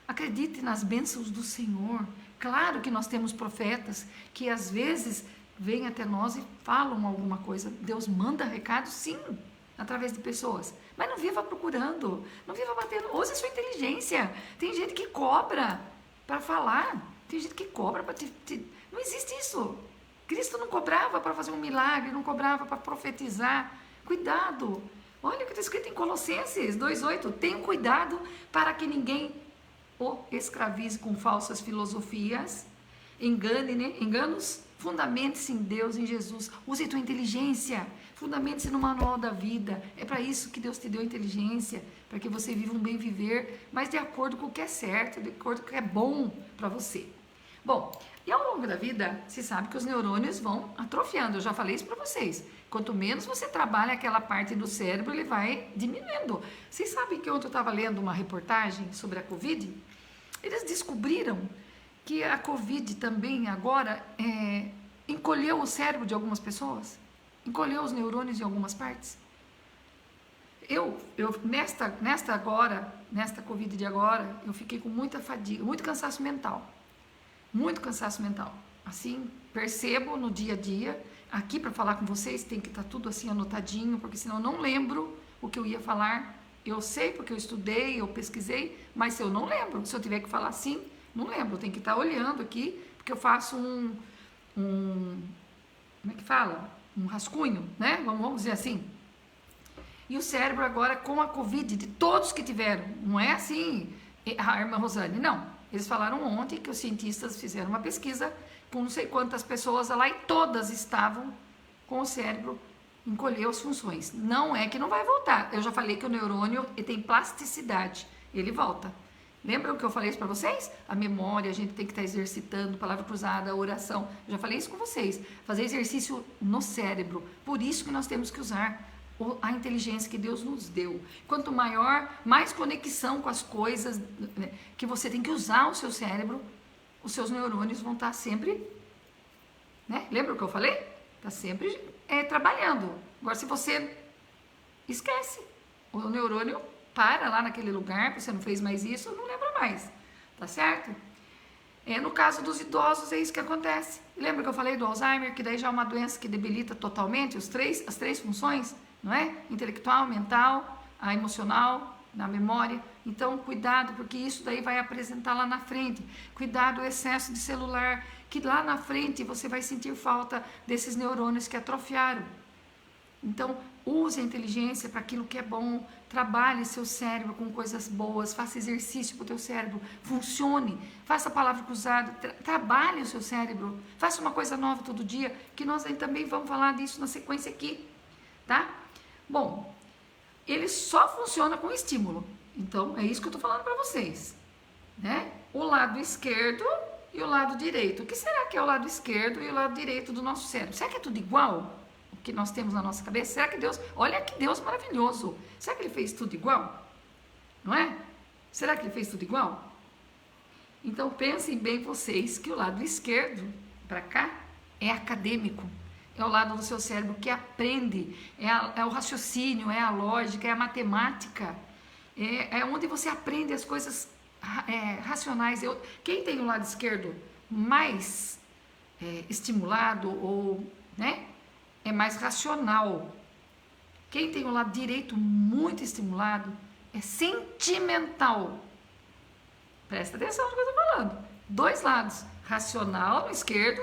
Acredite nas bênçãos do Senhor. Claro que nós temos profetas que às vezes vêm até nós e falam alguma coisa. Deus manda recado, sim, através de pessoas. Mas não viva procurando, não viva batendo. Use a sua inteligência. Tem gente que cobra para falar. Tem gente que cobra para Não existe isso. Cristo não cobrava para fazer um milagre, não cobrava para profetizar. Cuidado. Olha o que está escrito em Colossenses 2,8. Tenham cuidado para que ninguém o escravize com falsas filosofias. Enganos. Fundamente-se em Deus, em Jesus. Use tua inteligência. Fundamente-se no manual da vida. É para isso que Deus te deu inteligência, para que você viva um bem viver, mas de acordo com o que é certo, de acordo com o que é bom para você. Bom, e ao longo da vida, se sabe que os neurônios vão atrofiando. Eu já falei isso para vocês. Quanto menos você trabalha aquela parte do cérebro, ele vai diminuindo. Vocês sabem que ontem eu estava lendo uma reportagem sobre a Covid? Eles descobriram que a Covid também agora encolheu o cérebro de algumas pessoas, encolheu os neurônios em algumas partes. nesta Covid de agora, eu fiquei com muita fadiga, muito cansaço mental. Muito cansaço mental. Assim, percebo no dia a dia. Aqui para falar com vocês tem que estar tudo assim anotadinho, porque senão eu não lembro o que eu ia falar. Eu sei porque eu estudei, eu pesquisei, mas se eu não lembro, se eu tiver que falar assim, não lembro. Eu tenho que estar olhando aqui, porque eu faço como é que fala? Um rascunho, né? Vamos dizer assim. E o cérebro agora, com a Covid, de todos que tiveram, não é assim, a irmã Rosane, não. Eles falaram ontem que os cientistas fizeram uma pesquisa com não sei quantas pessoas lá e todas estavam com o cérebro encolheu as funções. Não é que não vai voltar. Eu já falei que o neurônio tem plasticidade, ele volta. Lembram que eu falei isso para vocês? A memória, a gente tem que estar exercitando, palavra cruzada, oração. Eu já falei isso com vocês. Fazer exercício no cérebro. Por isso que nós temos que usar a inteligência que Deus nos deu. Quanto maior, mais conexão com as coisas, né, que você tem que usar o seu cérebro, os seus neurônios vão estar sempre, né? Lembra o que eu falei? Está sempre trabalhando. Agora, se você esquece, o neurônio para lá naquele lugar, você não fez mais isso, não lembra mais, tá certo? No caso dos idosos, é isso que acontece. Lembra que eu falei do Alzheimer, que daí já é uma doença que debilita totalmente as três funções, não é? Intelectual, mental, a emocional, na memória. Então, cuidado, porque isso daí vai apresentar lá na frente. Cuidado o excesso de celular, que lá na frente você vai sentir falta desses neurônios que atrofiaram. Então, use a inteligência para aquilo que é bom, trabalhe seu cérebro com coisas boas, faça exercício para o teu cérebro, funcione, faça a palavra cruzada, trabalhe o seu cérebro, faça uma coisa nova todo dia, que nós também vamos falar disso na sequência aqui, tá? Bom, ele só funciona com estímulo, então é isso que eu estou falando para vocês, né? O lado esquerdo e o lado direito. O que será que é o lado esquerdo e o lado direito do nosso cérebro? Será que é tudo igual? Que nós temos na nossa cabeça? Será que Deus, olha que Deus maravilhoso, será que ele fez tudo igual? Não é? Será que ele fez tudo igual? Então pensem bem vocês que o lado esquerdo, para cá, é acadêmico, é o lado do seu cérebro que aprende, é o raciocínio, é a lógica, é a matemática, é onde você aprende as coisas racionais. Quem tem o lado esquerdo mais estimulado ou, né, é mais racional. Quem tem o lado direito muito estimulado é sentimental. Presta atenção no que eu estou falando. Dois lados, racional no esquerdo,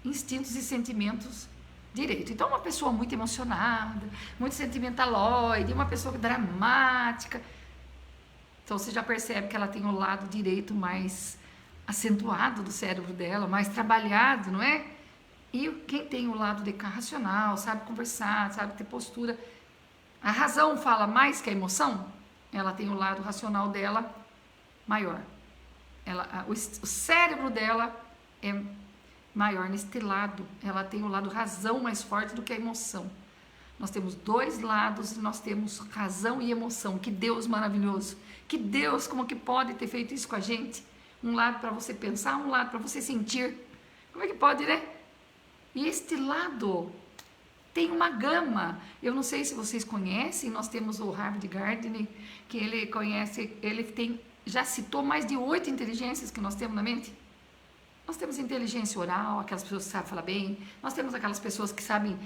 instintos e sentimentos direito. Então, uma pessoa muito emocionada, muito sentimentaloide, uma pessoa dramática. Então, você já percebe que ela tem o lado direito mais acentuado do cérebro dela, mais trabalhado, não é? E quem tem o lado de cá racional, sabe conversar, sabe ter postura. A razão fala mais que a emoção, ela tem o lado racional dela maior. O cérebro dela é maior neste lado. Ela tem o lado razão mais forte do que a emoção. Nós temos dois lados e nós temos razão e emoção. Que Deus maravilhoso. Que Deus, como que pode ter feito isso com a gente? Um lado para você pensar, um lado para você sentir. Como é que pode, né? E este lado tem uma gama. Eu não sei se vocês conhecem, nós temos o Harvard Gardner, que ele conhece, já citou mais de 8 inteligências que nós temos na mente. Nós temos inteligência oral, aquelas pessoas que sabem falar bem. Nós temos aquelas pessoas que sabem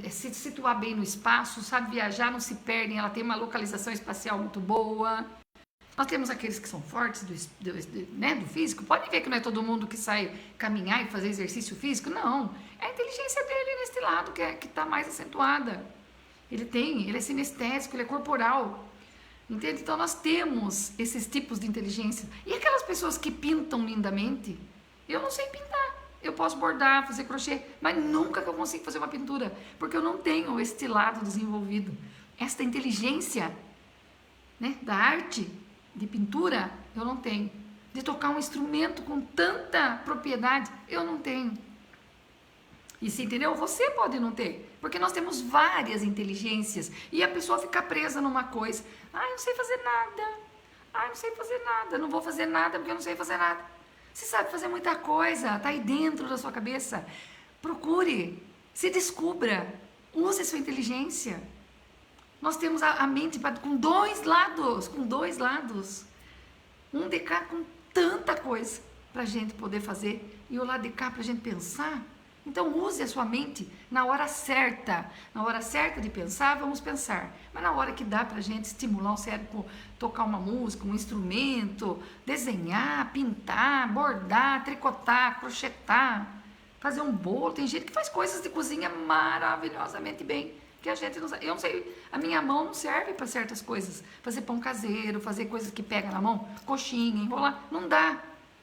se situar bem no espaço, sabem viajar, não se perdem, ela tem uma localização espacial muito boa. Nós temos aqueles que são fortes do físico. Pode ver que não é todo mundo que sai caminhar e fazer exercício físico. Não. É a inteligência dele nesse lado que está mais acentuada. Ele é sinestésico, ele é corporal. Entende? Então nós temos esses tipos de inteligência. E aquelas pessoas que pintam lindamente, eu não sei pintar. Eu posso bordar, fazer crochê, mas nunca que eu consigo fazer uma pintura, porque eu não tenho este lado desenvolvido. Esta inteligência, né, da arte, de pintura, eu não tenho. De tocar um instrumento com tanta propriedade, eu não tenho. E se entendeu? Você pode não ter, porque nós temos várias inteligências e a pessoa fica presa numa coisa. Eu não sei fazer nada. Não sei fazer nada. Não vou fazer nada porque eu não sei fazer nada. Você sabe fazer muita coisa, tá aí dentro da sua cabeça. Procure, se descubra, use sua inteligência. Nós temos a mente com dois lados. Um de cá com tanta coisa para a gente poder fazer e o lado de cá para a gente pensar. Então use a sua mente na hora certa. Na hora certa de pensar, vamos pensar. Mas na hora que dá para a gente estimular o cérebro, tocar uma música, um instrumento, desenhar, pintar, bordar, tricotar, crochetar, fazer um bolo. Tem gente que faz coisas de cozinha maravilhosamente bem. Que a gente não sabe. Eu não sei, a minha mão não serve para certas coisas. Fazer pão caseiro, fazer coisas que pega na mão, coxinha, enrolar, não dá.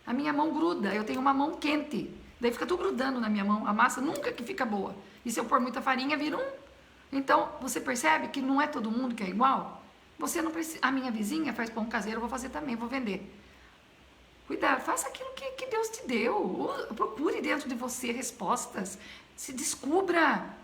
A minha mão gruda, eu tenho uma mão quente. Daí fica tudo grudando na minha mão, a massa nunca que fica boa. E se eu pôr muita farinha, vira um. Então, você percebe que não é todo mundo que é igual? Você não precisa. A minha vizinha faz pão caseiro, eu vou fazer também, vou vender. Cuidado, faça aquilo que Deus te deu. Procure dentro de você respostas. Se descubra.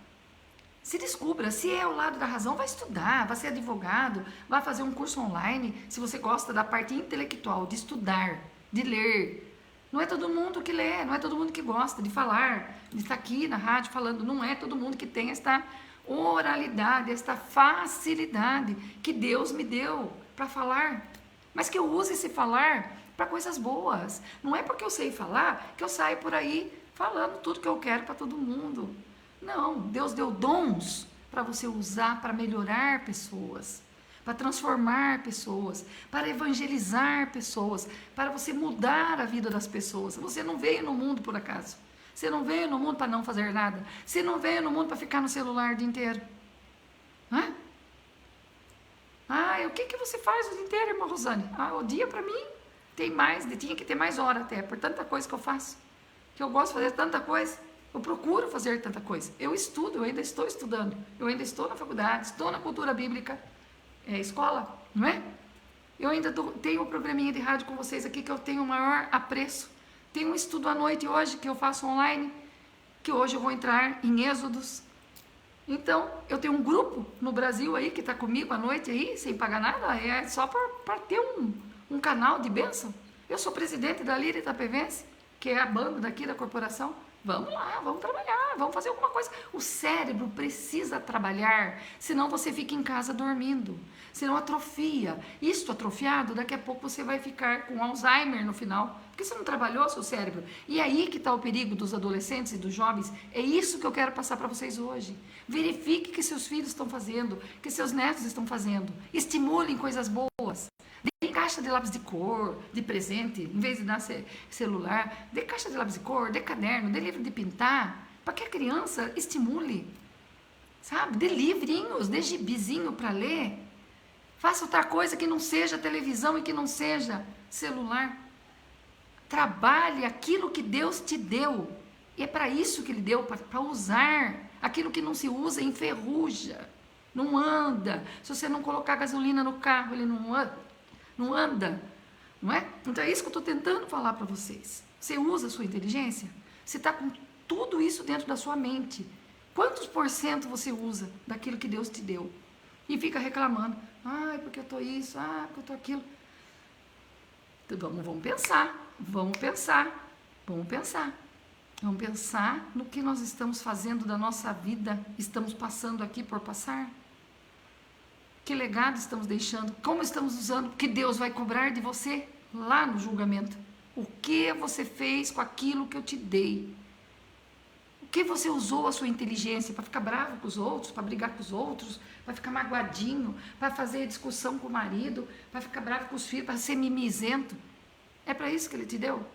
Se descubra, se é o lado da razão, vai estudar, vai ser advogado, vai fazer um curso online, se você gosta da parte intelectual, de estudar, de ler. Não é todo mundo que lê, não é todo mundo que gosta de falar, de estar aqui na rádio falando, não é todo mundo que tem esta oralidade, esta facilidade que Deus me deu para falar. Mas que eu use esse falar para coisas boas. Não é porque eu sei falar que eu saio por aí falando tudo que eu quero para todo mundo. Não, Deus deu dons para você usar para melhorar pessoas, para transformar pessoas, para evangelizar pessoas, para você mudar a vida das pessoas. Você não veio no mundo por acaso. Você não veio no mundo para não fazer nada. Você não veio no mundo para ficar no celular o dia inteiro. Hã? O que você faz o dia inteiro, irmã Rosane? O dia para mim tinha que ter mais hora até, por tanta coisa que eu faço. Que eu gosto de fazer tanta coisa. Eu procuro fazer tanta coisa. Eu estudo, eu ainda estou estudando. Eu ainda estou na faculdade, estou na cultura bíblica. É escola, não é? Eu ainda tenho um programinha de rádio com vocês aqui que eu tenho o maior apreço. Tem um estudo à noite hoje que eu faço online, que hoje eu vou entrar em Êxodos. Então, eu tenho um grupo no Brasil aí que está comigo à noite aí, sem pagar nada, é só para ter um canal de bênção. Eu sou presidente da Lira Itapevense, que é a banda daqui da corporação. Vamos lá, vamos trabalhar, vamos fazer alguma coisa. O cérebro precisa trabalhar, senão você fica em casa dormindo, senão atrofia. Isto atrofiado, daqui a pouco você vai ficar com Alzheimer no final, porque você não trabalhou seu cérebro. E aí que está o perigo dos adolescentes e dos jovens. É isso que eu quero passar para vocês hoje. Verifique o que seus filhos estão fazendo, o que seus netos estão fazendo. Estimulem coisas boas. Dê caixa de lápis de cor, de presente, em vez de dar celular. Dê caixa de lápis de cor, dê caderno, dê livro de pintar, para que a criança estimule, sabe? Dê livrinhos, dê gibizinho para ler. Faça outra coisa que não seja televisão e que não seja celular. Trabalhe aquilo que Deus te deu. E é para isso que Ele deu, para usar. Aquilo que não se usa enferruja, não anda. Se você não colocar gasolina no carro, ele não anda. Não anda, não é? Então é isso que eu estou tentando falar para vocês. Você usa a sua inteligência? Você está com tudo isso dentro da sua mente. Quantos por cento você usa daquilo que Deus te deu? E fica reclamando. Porque eu estou isso, porque eu estou aquilo. Então, vamos pensar. Vamos pensar no que nós estamos fazendo da nossa vida. Estamos passando aqui por passar. Que legado estamos deixando? Como estamos usando? Que Deus vai cobrar de você lá no julgamento. O que você fez com aquilo que eu te dei? O que você usou a sua inteligência para ficar bravo com os outros, para brigar com os outros, para ficar magoadinho, para fazer discussão com o marido, para ficar bravo com os filhos, para ser mimizento? É para isso que Ele te deu?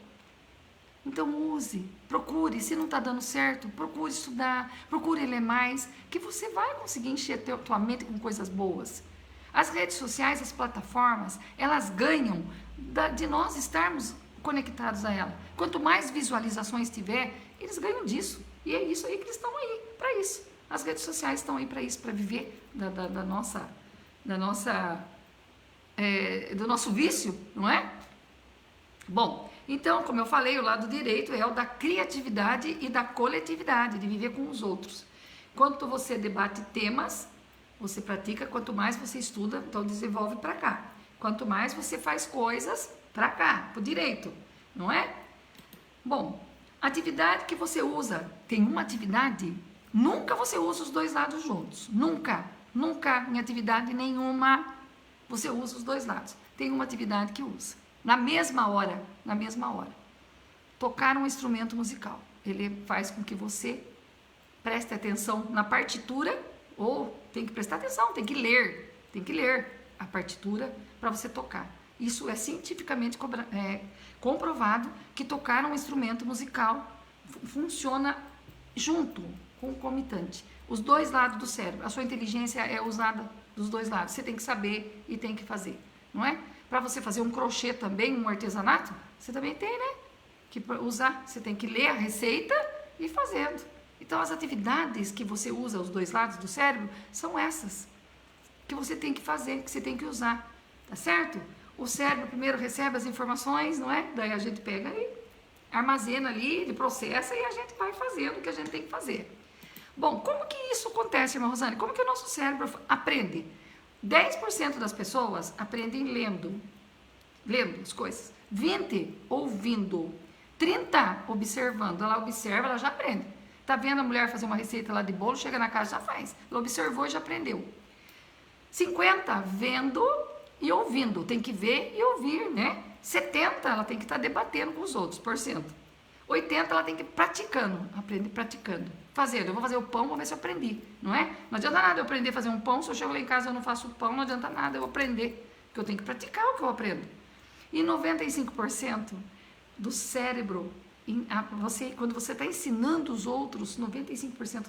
Então use, procure, se não está dando certo, procure estudar, procure ler mais, que você vai conseguir encher tua mente com coisas boas. As redes sociais, as plataformas, elas ganham de nós estarmos conectados a ela. Quanto mais visualizações tiver, eles ganham disso. E é isso aí que eles estão aí, para isso. As redes sociais estão aí para isso, para viver do nosso vício, não é? Bom, então, como eu falei, o lado direito é o da criatividade e da coletividade, de viver com os outros. Quanto você debate temas, você pratica, quanto mais você estuda, então desenvolve para cá. Quanto mais você faz coisas, para cá, para o direito, não é? Bom, atividade que você usa, tem uma atividade, nunca você usa os dois lados juntos, nunca. Nunca, em atividade nenhuma, você usa os dois lados. Tem uma atividade que usa. Na mesma hora, tocar um instrumento musical. Ele faz com que você preste atenção na partitura, ou tem que prestar atenção, tem que ler a partitura para você tocar. Isso é cientificamente comprovado que tocar um instrumento musical funciona junto, concomitante. Os dois lados do cérebro, a sua inteligência é usada dos dois lados. Você tem que saber e tem que fazer, não é? Para você fazer um crochê também, um artesanato, você também tem, né? Que usar, você tem que ler a receita e ir fazendo. Então, as atividades que você usa os dois lados do cérebro são essas que você tem que fazer, que você tem que usar, tá certo? O cérebro primeiro recebe as informações, não é? Daí a gente pega e armazena ali, ele processa e a gente vai fazendo o que a gente tem que fazer. Bom, como que isso acontece, irmã Rosane? Como que o nosso cérebro aprende? 10% das pessoas aprendem lendo as coisas. 20% ouvindo. 30% observando. Ela observa, ela já aprende. Tá vendo a mulher fazer uma receita lá de bolo, chega na casa, já faz. Ela observou e já aprendeu. 50% vendo e ouvindo. Tem que ver e ouvir, né? 70% ela tem que estar debatendo com os outros, por cento. 80% ela tem que ir praticando, aprender praticando. Fazendo, eu vou fazer o pão, vou ver se eu aprendi, não é? Não adianta nada eu aprender a fazer um pão, se eu chego lá em casa e eu não faço o pão, não adianta nada eu aprender, porque eu tenho que praticar o que eu aprendo. E 95% do cérebro, quando você está ensinando os outros, 95%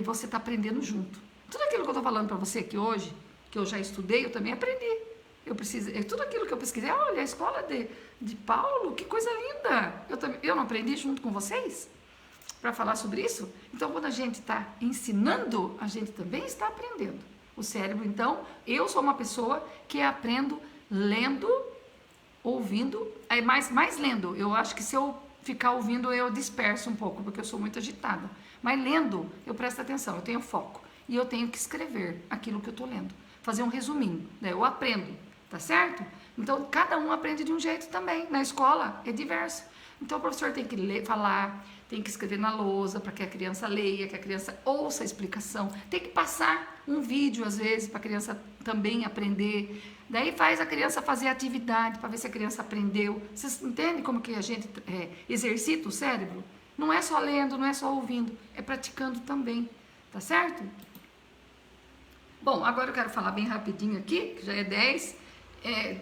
você está aprendendo junto. Tudo aquilo que eu estou falando para você aqui hoje, que eu já estudei, eu também aprendi. Tudo aquilo que eu pesquisei, olha, a escola de Paulo, que coisa linda! Eu não aprendi junto com vocês para falar sobre isso? Então, quando a gente está ensinando, a gente também está aprendendo. O cérebro, então, eu sou uma pessoa que aprendo lendo, ouvindo, mais lendo. Eu acho que se eu ficar ouvindo, eu disperso um pouco, porque eu sou muito agitada. Mas lendo, eu presto atenção, eu tenho foco. E eu tenho que escrever aquilo que eu estou lendo. Fazer um resuminho, né? Eu aprendo, tá certo? Então, cada um aprende de um jeito também. Na escola, é diverso. Então, o professor tem que falar, tem que escrever na lousa para que a criança leia, que a criança ouça a explicação. Tem que passar um vídeo, às vezes, para a criança também aprender. Daí faz a criança fazer atividade para ver se a criança aprendeu. Vocês entendem como que a gente exercita o cérebro? Não é só lendo, não é só ouvindo, é praticando também, tá certo? Bom, agora eu quero falar bem rapidinho aqui, que já é 10,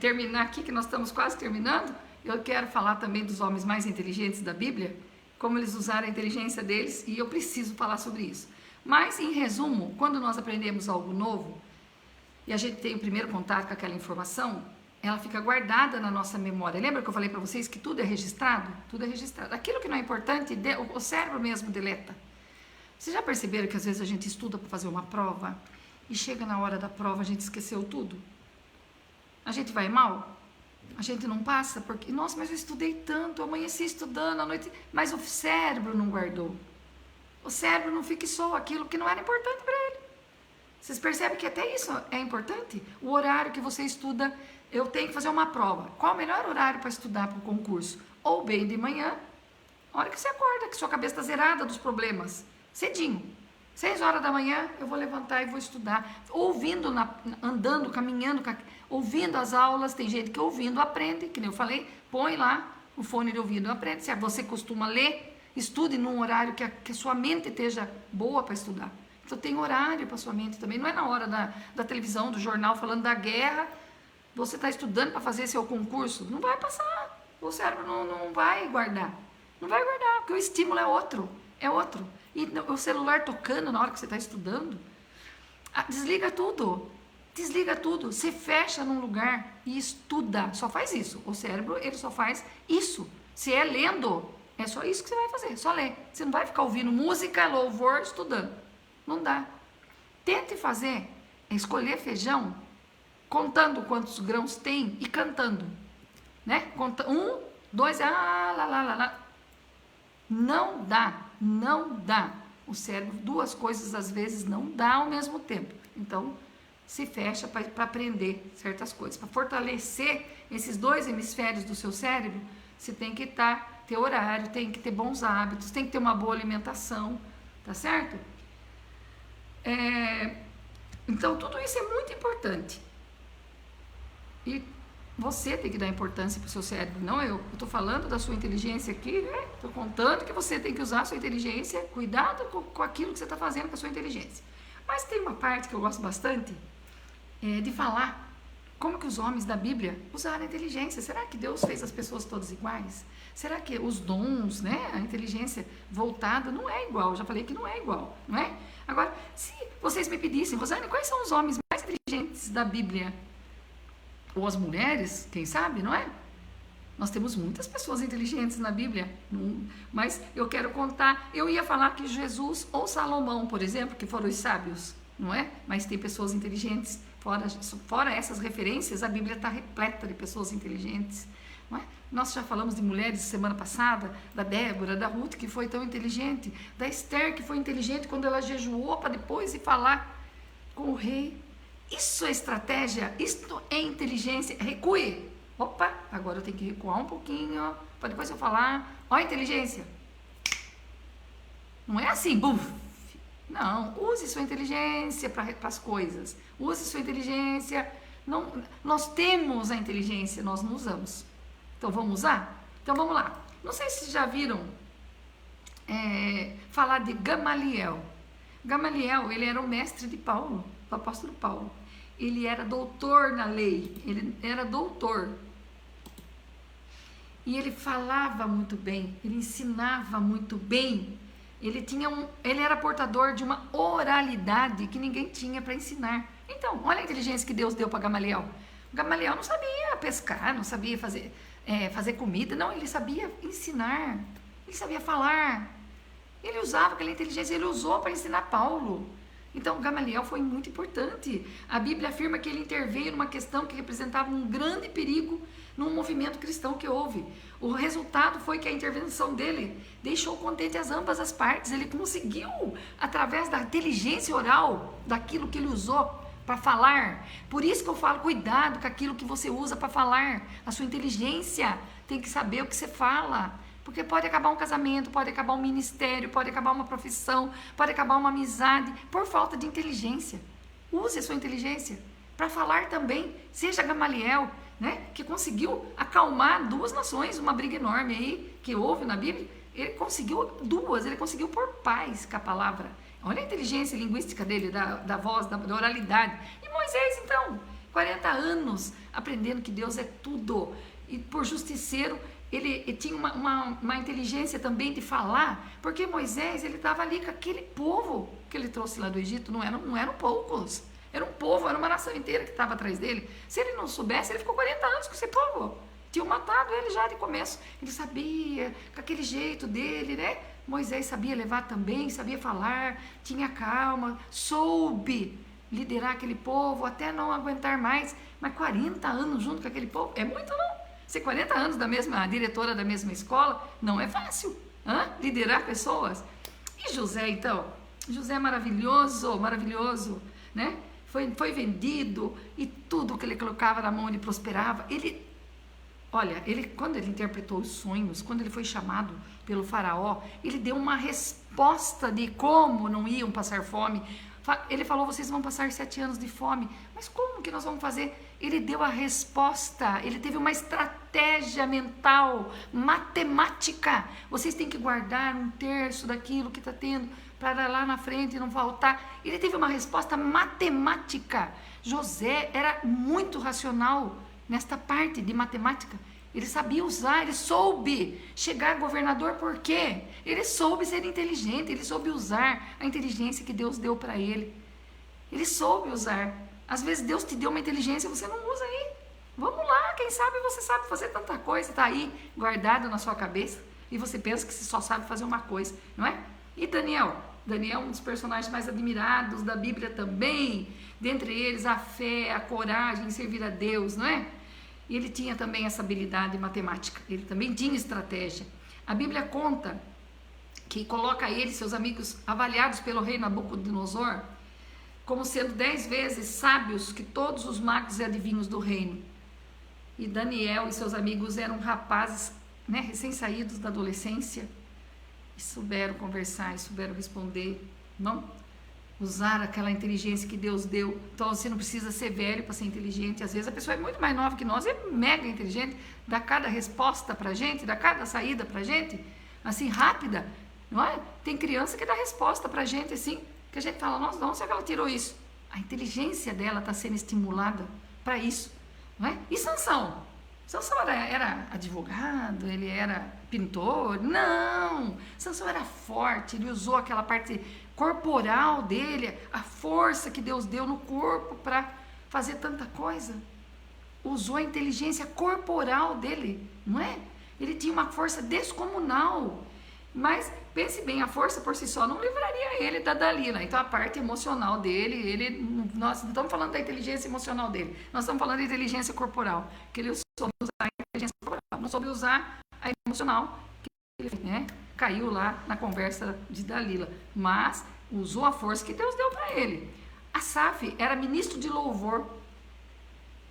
terminar aqui, que nós estamos quase terminando. Eu quero falar também dos homens mais inteligentes da Bíblia, como eles usaram a inteligência deles, e eu preciso falar sobre isso. Mas, em resumo, quando nós aprendemos algo novo, e a gente tem o primeiro contato com aquela informação, ela fica guardada na nossa memória. Lembra que eu falei para vocês que tudo é registrado? Tudo é registrado. Aquilo que não é importante, o cérebro mesmo deleta. Vocês já perceberam que às vezes a gente estuda para fazer uma prova, e chega na hora da prova, a gente esqueceu tudo? A gente vai mal? A gente não passa? Porque, nossa, mas eu estudei tanto, eu amanheci estudando à noite, mas o cérebro não guardou. O cérebro não fixou aquilo que não era importante para ele. Vocês percebem que até isso é importante? O horário que você estuda, eu tenho que fazer uma prova. Qual o melhor horário para estudar para o concurso? Ou bem de manhã, a hora que você acorda, que sua cabeça está zerada dos problemas. Cedinho. 6 horas da manhã, eu vou levantar e vou estudar. Ouvindo, andando, caminhando, ouvindo as aulas. Tem gente que ouvindo aprende, que nem eu falei. Põe lá o fone de ouvido e aprende. Se você costuma ler, estude num horário que a sua mente esteja boa para estudar. Então tem horário para sua mente também. Não é na hora da televisão, do jornal falando da guerra. Você está estudando para fazer seu concurso. Não vai passar. O cérebro não vai guardar. Não vai guardar, porque o estímulo é outro. É outro. E o celular tocando na hora que você está estudando, desliga tudo, se fecha num lugar e estuda, só faz isso, o cérebro ele só faz isso, se é lendo, é só isso que você vai fazer, só ler, você não vai ficar ouvindo música, louvor, estudando, não dá. Tente fazer, escolher feijão, contando quantos grãos tem e cantando, né? Conta, 1, 2, lá, lá, lá, lá. Não dá. O cérebro, duas coisas às vezes não dá ao mesmo tempo. Então, se fecha para aprender certas coisas. Para fortalecer esses dois hemisférios do seu cérebro, você tem que ter horário, tem que ter bons hábitos, tem que ter uma boa alimentação, tá certo? Então, tudo isso é muito importante. E você tem que dar importância para o seu cérebro, não eu. Eu estou falando da sua inteligência aqui, né? Estou contando que você tem que usar a sua inteligência, cuidado com aquilo que você está fazendo com a sua inteligência. Mas tem uma parte que eu gosto bastante, de falar como que os homens da Bíblia usaram a inteligência. Será que Deus fez as pessoas todas iguais? Será que os dons, né, a inteligência voltada não é igual? Eu já falei que não é igual, não é? Agora, se vocês me pedissem, Rosane, quais são os homens mais inteligentes da Bíblia? Ou as mulheres, quem sabe, não é? Nós temos muitas pessoas inteligentes na Bíblia, mas eu quero contar, eu ia falar que Jesus ou Salomão, por exemplo, que foram os sábios, não é? Mas tem pessoas inteligentes, fora essas referências, a Bíblia está repleta de pessoas inteligentes, não é? Nós já falamos de mulheres semana passada, da Débora, da Ruth, que foi tão inteligente, da Esther, que foi inteligente quando ela jejuou para depois ir falar com o rei. Isso é estratégia, isto é inteligência. Recue. Opa, agora eu tenho que recuar um pouquinho, para depois eu falar. Ó a inteligência. Não é assim, bum. Não, use sua inteligência para as coisas. Use sua inteligência. Não, nós temos a inteligência, nós não usamos. Então vamos usar? Então vamos lá. Não sei se já viram falar de Gamaliel. Gamaliel, ele era o mestre de Paulo, do apóstolo Paulo. Ele era doutor na lei, ele era doutor. E ele falava muito bem, ele ensinava muito bem. Ele era portador de uma oralidade que ninguém tinha para ensinar. Então, olha a inteligência que Deus deu para Gamaliel. Gamaliel não sabia pescar, não sabia fazer comida, não, ele sabia ensinar, ele sabia falar. Ele usava aquela inteligência, ele usou para ensinar Paulo. Então, Gamaliel foi muito importante. A Bíblia afirma que ele interveio numa questão que representava um grande perigo num movimento cristão que houve. O resultado foi que a intervenção dele deixou contente ambas as partes. Ele conseguiu, através da inteligência oral, daquilo que ele usou para falar. Por isso que eu falo, cuidado com aquilo que você usa para falar. A sua inteligência tem que saber o que você fala. Porque pode acabar um casamento, pode acabar um ministério, pode acabar uma profissão, pode acabar uma amizade, por falta de inteligência. Use a sua inteligência para falar também. Seja Gamaliel, né, que conseguiu acalmar duas nações, uma briga enorme aí que houve na Bíblia. Ele conseguiu ele conseguiu pôr paz com a palavra. Olha a inteligência linguística dele, da voz, da oralidade. E Moisés, então, 40 anos aprendendo que Deus é tudo. E por justiceiro, ele tinha uma inteligência também de falar, porque Moisés, ele estava ali com aquele povo que ele trouxe lá do Egito, não eram poucos, era um povo, era uma nação inteira que estava atrás dele. Se ele não soubesse, ele ficou 40 anos com esse povo, tinham matado ele já de começo, ele sabia, com aquele jeito dele, né? Moisés sabia levar também, sabia falar, tinha calma, soube liderar aquele povo até não aguentar mais, mas 40 anos junto com aquele povo, é muito não? Ser 40 anos da mesma diretora da mesma escola, não é fácil, liderar pessoas. E José, então? José é maravilhoso, maravilhoso, né? Foi vendido e tudo que ele colocava na mão ele prosperava. Quando ele interpretou os sonhos, quando ele foi chamado pelo faraó, ele deu uma resposta de como não iam passar fome. Ele falou, vocês vão passar 7 anos de fome, mas como que nós vamos fazer? Ele deu a resposta, ele teve uma estratégia mental, matemática. Vocês têm que guardar 1/3 daquilo que está tendo, para lá na frente não faltar. Ele teve uma resposta matemática. José era muito racional nesta parte de matemática. Ele sabia usar, ele soube chegar governador, por quê? Ele soube ser inteligente, ele soube usar a inteligência que Deus deu para ele. Ele soube usar. Às vezes Deus te deu uma inteligência e você não usa aí. Vamos lá, quem sabe você sabe fazer tanta coisa, está aí guardado na sua cabeça e você pensa que você só sabe fazer uma coisa, não é? E Daniel é um dos personagens mais admirados da Bíblia também, dentre eles a fé, a coragem em servir a Deus, não é? E ele tinha também essa habilidade matemática, ele também tinha estratégia. A Bíblia conta que coloca ele e seus amigos avaliados pelo rei Nabucodonosor como sendo 10 vezes sábios que todos os magos e adivinhos do reino. E Daniel e seus amigos eram rapazes, né, recém-saídos da adolescência, e souberam conversar, e souberam responder, não? usar aquela inteligência que Deus deu. Então você não precisa ser velho para ser inteligente. Às vezes a pessoa é muito mais nova que nós, é mega inteligente, dá cada resposta pra gente, dá cada saída pra gente, assim, rápida, não é? Tem criança que dá resposta pra gente assim, que a gente fala, nossa, de onde é que ela tirou isso? A inteligência dela está sendo estimulada para isso, não é? E Sansão? Sansão era advogado, ele era pintor? Não! Sansão era forte, ele usou aquela parte corporal dele, a força que Deus deu no corpo para fazer tanta coisa. Usou a inteligência corporal dele, não é? Ele tinha uma força descomunal. Mas pense bem, a força por si só não livraria ele da Dalila. Então a parte emocional dele, nós não estamos falando da inteligência emocional dele, nós estamos falando da inteligência corporal, que ele soube usar a inteligência corporal, não soube usar a emocional, que ele, né, caiu lá na conversa de Dalila, mas usou a força que Deus deu para ele. Asaf era ministro de louvor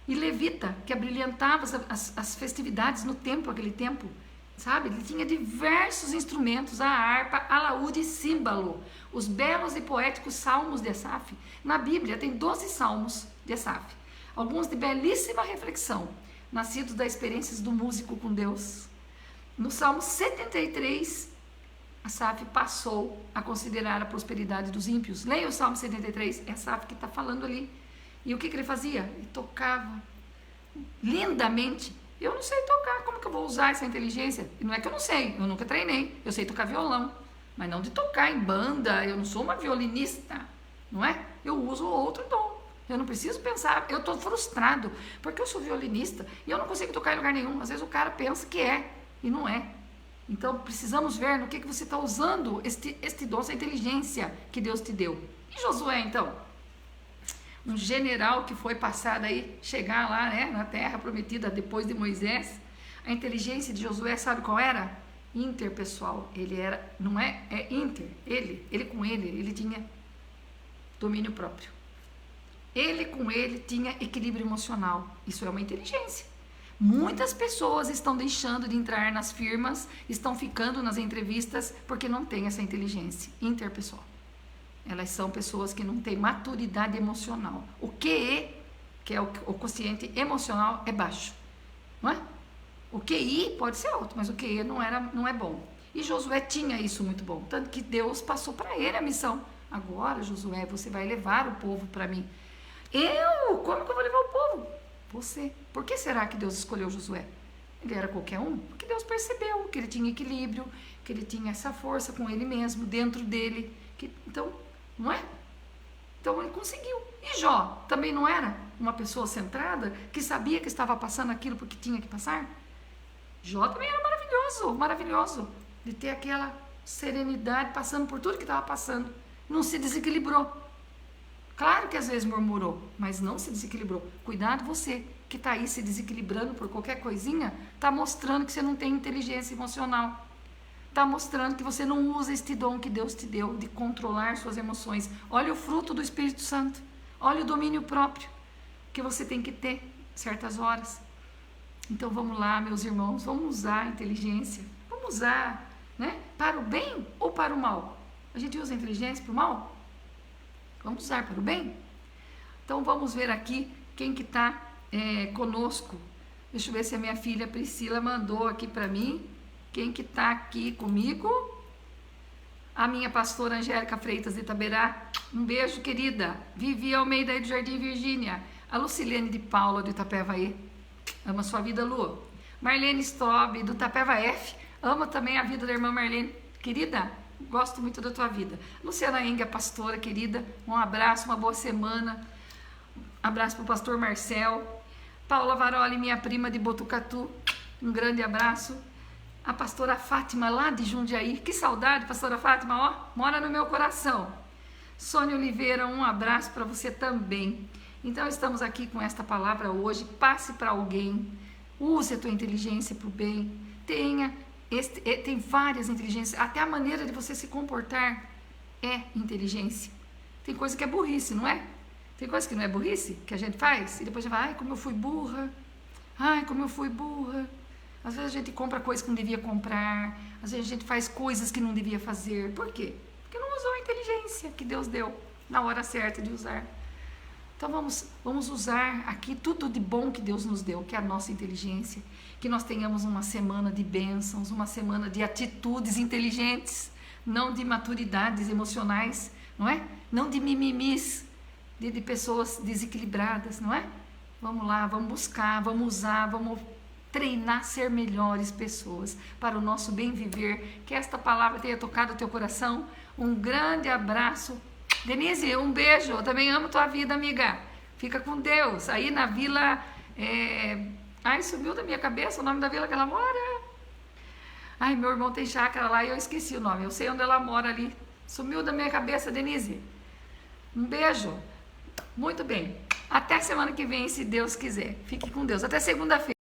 e levita, que abrilhantava as festividades no templo, aquele tempo. Sabe, ele tinha diversos instrumentos, a harpa, alaúde e símbalo, os belos e poéticos salmos de Asaf. Na Bíblia tem 12 salmos de Asaf, alguns de belíssima reflexão, nascidos das experiências do músico com Deus. No Salmo 73, Asaf passou a considerar a prosperidade dos ímpios. Leia o Salmo 73, é Asaf que está falando ali. E o que ele fazia? Ele tocava lindamente. Eu não sei tocar, como que eu vou usar essa inteligência? E não é que eu não sei, eu nunca treinei, eu sei tocar violão, mas não de tocar em banda, eu não sou uma violinista, não é? Eu uso outro dom, eu não preciso pensar, eu estou frustrado, porque eu sou violinista e eu não consigo tocar em lugar nenhum, às vezes o cara pensa que é, e não é. Então precisamos ver no que você está usando este dom, essa inteligência que Deus te deu. E Josué então? Um general que foi passado aí, chegar lá, né, na terra prometida depois de Moisés. A inteligência de Josué, sabe qual era? Interpessoal. Ele era, não é, é inter, ele com ele tinha domínio próprio. Ele com ele tinha equilíbrio emocional. Isso é uma inteligência. Muitas pessoas estão deixando de entrar nas firmas, estão ficando nas entrevistas porque não tem essa inteligência interpessoal. Elas são pessoas que não têm maturidade emocional. O QE, que é o quociente emocional, é baixo, não é? O QI pode ser alto, mas o QE não é bom. E Josué tinha isso muito bom, tanto que Deus passou para ele a missão. Agora, Josué, você vai levar o povo para mim. Como que eu vou levar o povo? Você. Por que será que Deus escolheu Josué? Ele era qualquer um? Porque Deus percebeu que ele tinha equilíbrio, que ele tinha essa força com ele mesmo, dentro dele. Então, não é? Então ele conseguiu. E Jó também não era uma pessoa centrada, que sabia que estava passando aquilo porque tinha que passar? Jó também era maravilhoso, maravilhoso, de ter aquela serenidade passando por tudo que estava passando. Não se desequilibrou. Claro que às vezes murmurou, mas não se desequilibrou. Cuidado você que está aí se desequilibrando por qualquer coisinha, está mostrando que você não tem inteligência emocional. Está mostrando que você não usa este dom que Deus te deu de controlar suas emoções. Olha o fruto do Espírito Santo. Olha o domínio próprio que você tem que ter certas horas. Então vamos lá, meus irmãos, vamos usar a inteligência. Vamos usar, né? Para o bem ou para o mal? A gente usa a inteligência para o mal? Vamos usar para o bem? Então vamos ver aqui quem que está conosco. Deixa eu ver se a minha filha Priscila mandou aqui para mim. Quem que está aqui comigo? A minha pastora Angélica Freitas de Itaberá. Um beijo, querida. Vivi Almeida aí do Jardim Virgínia. A Lucilene de Paula do Itapeva-E. Ama sua vida, Lu. Marlene Stob do Itapeva F. Ama também a vida da irmã Marlene. Querida, gosto muito da tua vida. Luciana Enga, pastora querida. Um abraço, uma boa semana. Abraço para o pastor Marcel. Paula Varoli, minha prima de Botucatu. Um grande abraço. A pastora Fátima lá de Jundiaí, que saudade, pastora Fátima, ó, mora no meu coração. Sônia Oliveira, um abraço para você também. Então estamos aqui com esta palavra hoje, passe para alguém, use a tua inteligência para o bem, tem várias inteligências, até a maneira de você se comportar é inteligência. Tem coisa que é burrice, não é? Tem coisa que não é burrice, que a gente faz, e depois a gente vai, ai, como eu fui burra, ai, como eu fui burra. Às vezes a gente compra coisas que não devia comprar, às vezes a gente faz coisas que não devia fazer. Por quê? Porque não usou a inteligência que Deus deu. na hora certa de usar. Então vamos usar aqui tudo de bom que Deus nos deu, que é a nossa inteligência, que nós tenhamos uma semana de bênçãos, uma semana de atitudes inteligentes, não de maturidades emocionais, não é? Não de mimimis, de pessoas desequilibradas, não é? Vamos lá, vamos buscar, vamos usar, vamos treinar ser melhores pessoas para o nosso bem viver. Que esta palavra tenha tocado o teu coração. Um grande abraço. Denise, um beijo. Eu também amo tua vida, amiga. Fica com Deus. Aí na vila... Ai, sumiu da minha cabeça o nome da vila que ela mora. Ai, meu irmão tem chácara lá e eu esqueci o nome. Eu sei onde ela mora ali. Sumiu da minha cabeça, Denise. Um beijo. Muito bem. Até semana que vem, se Deus quiser. Fique com Deus. Até segunda-feira.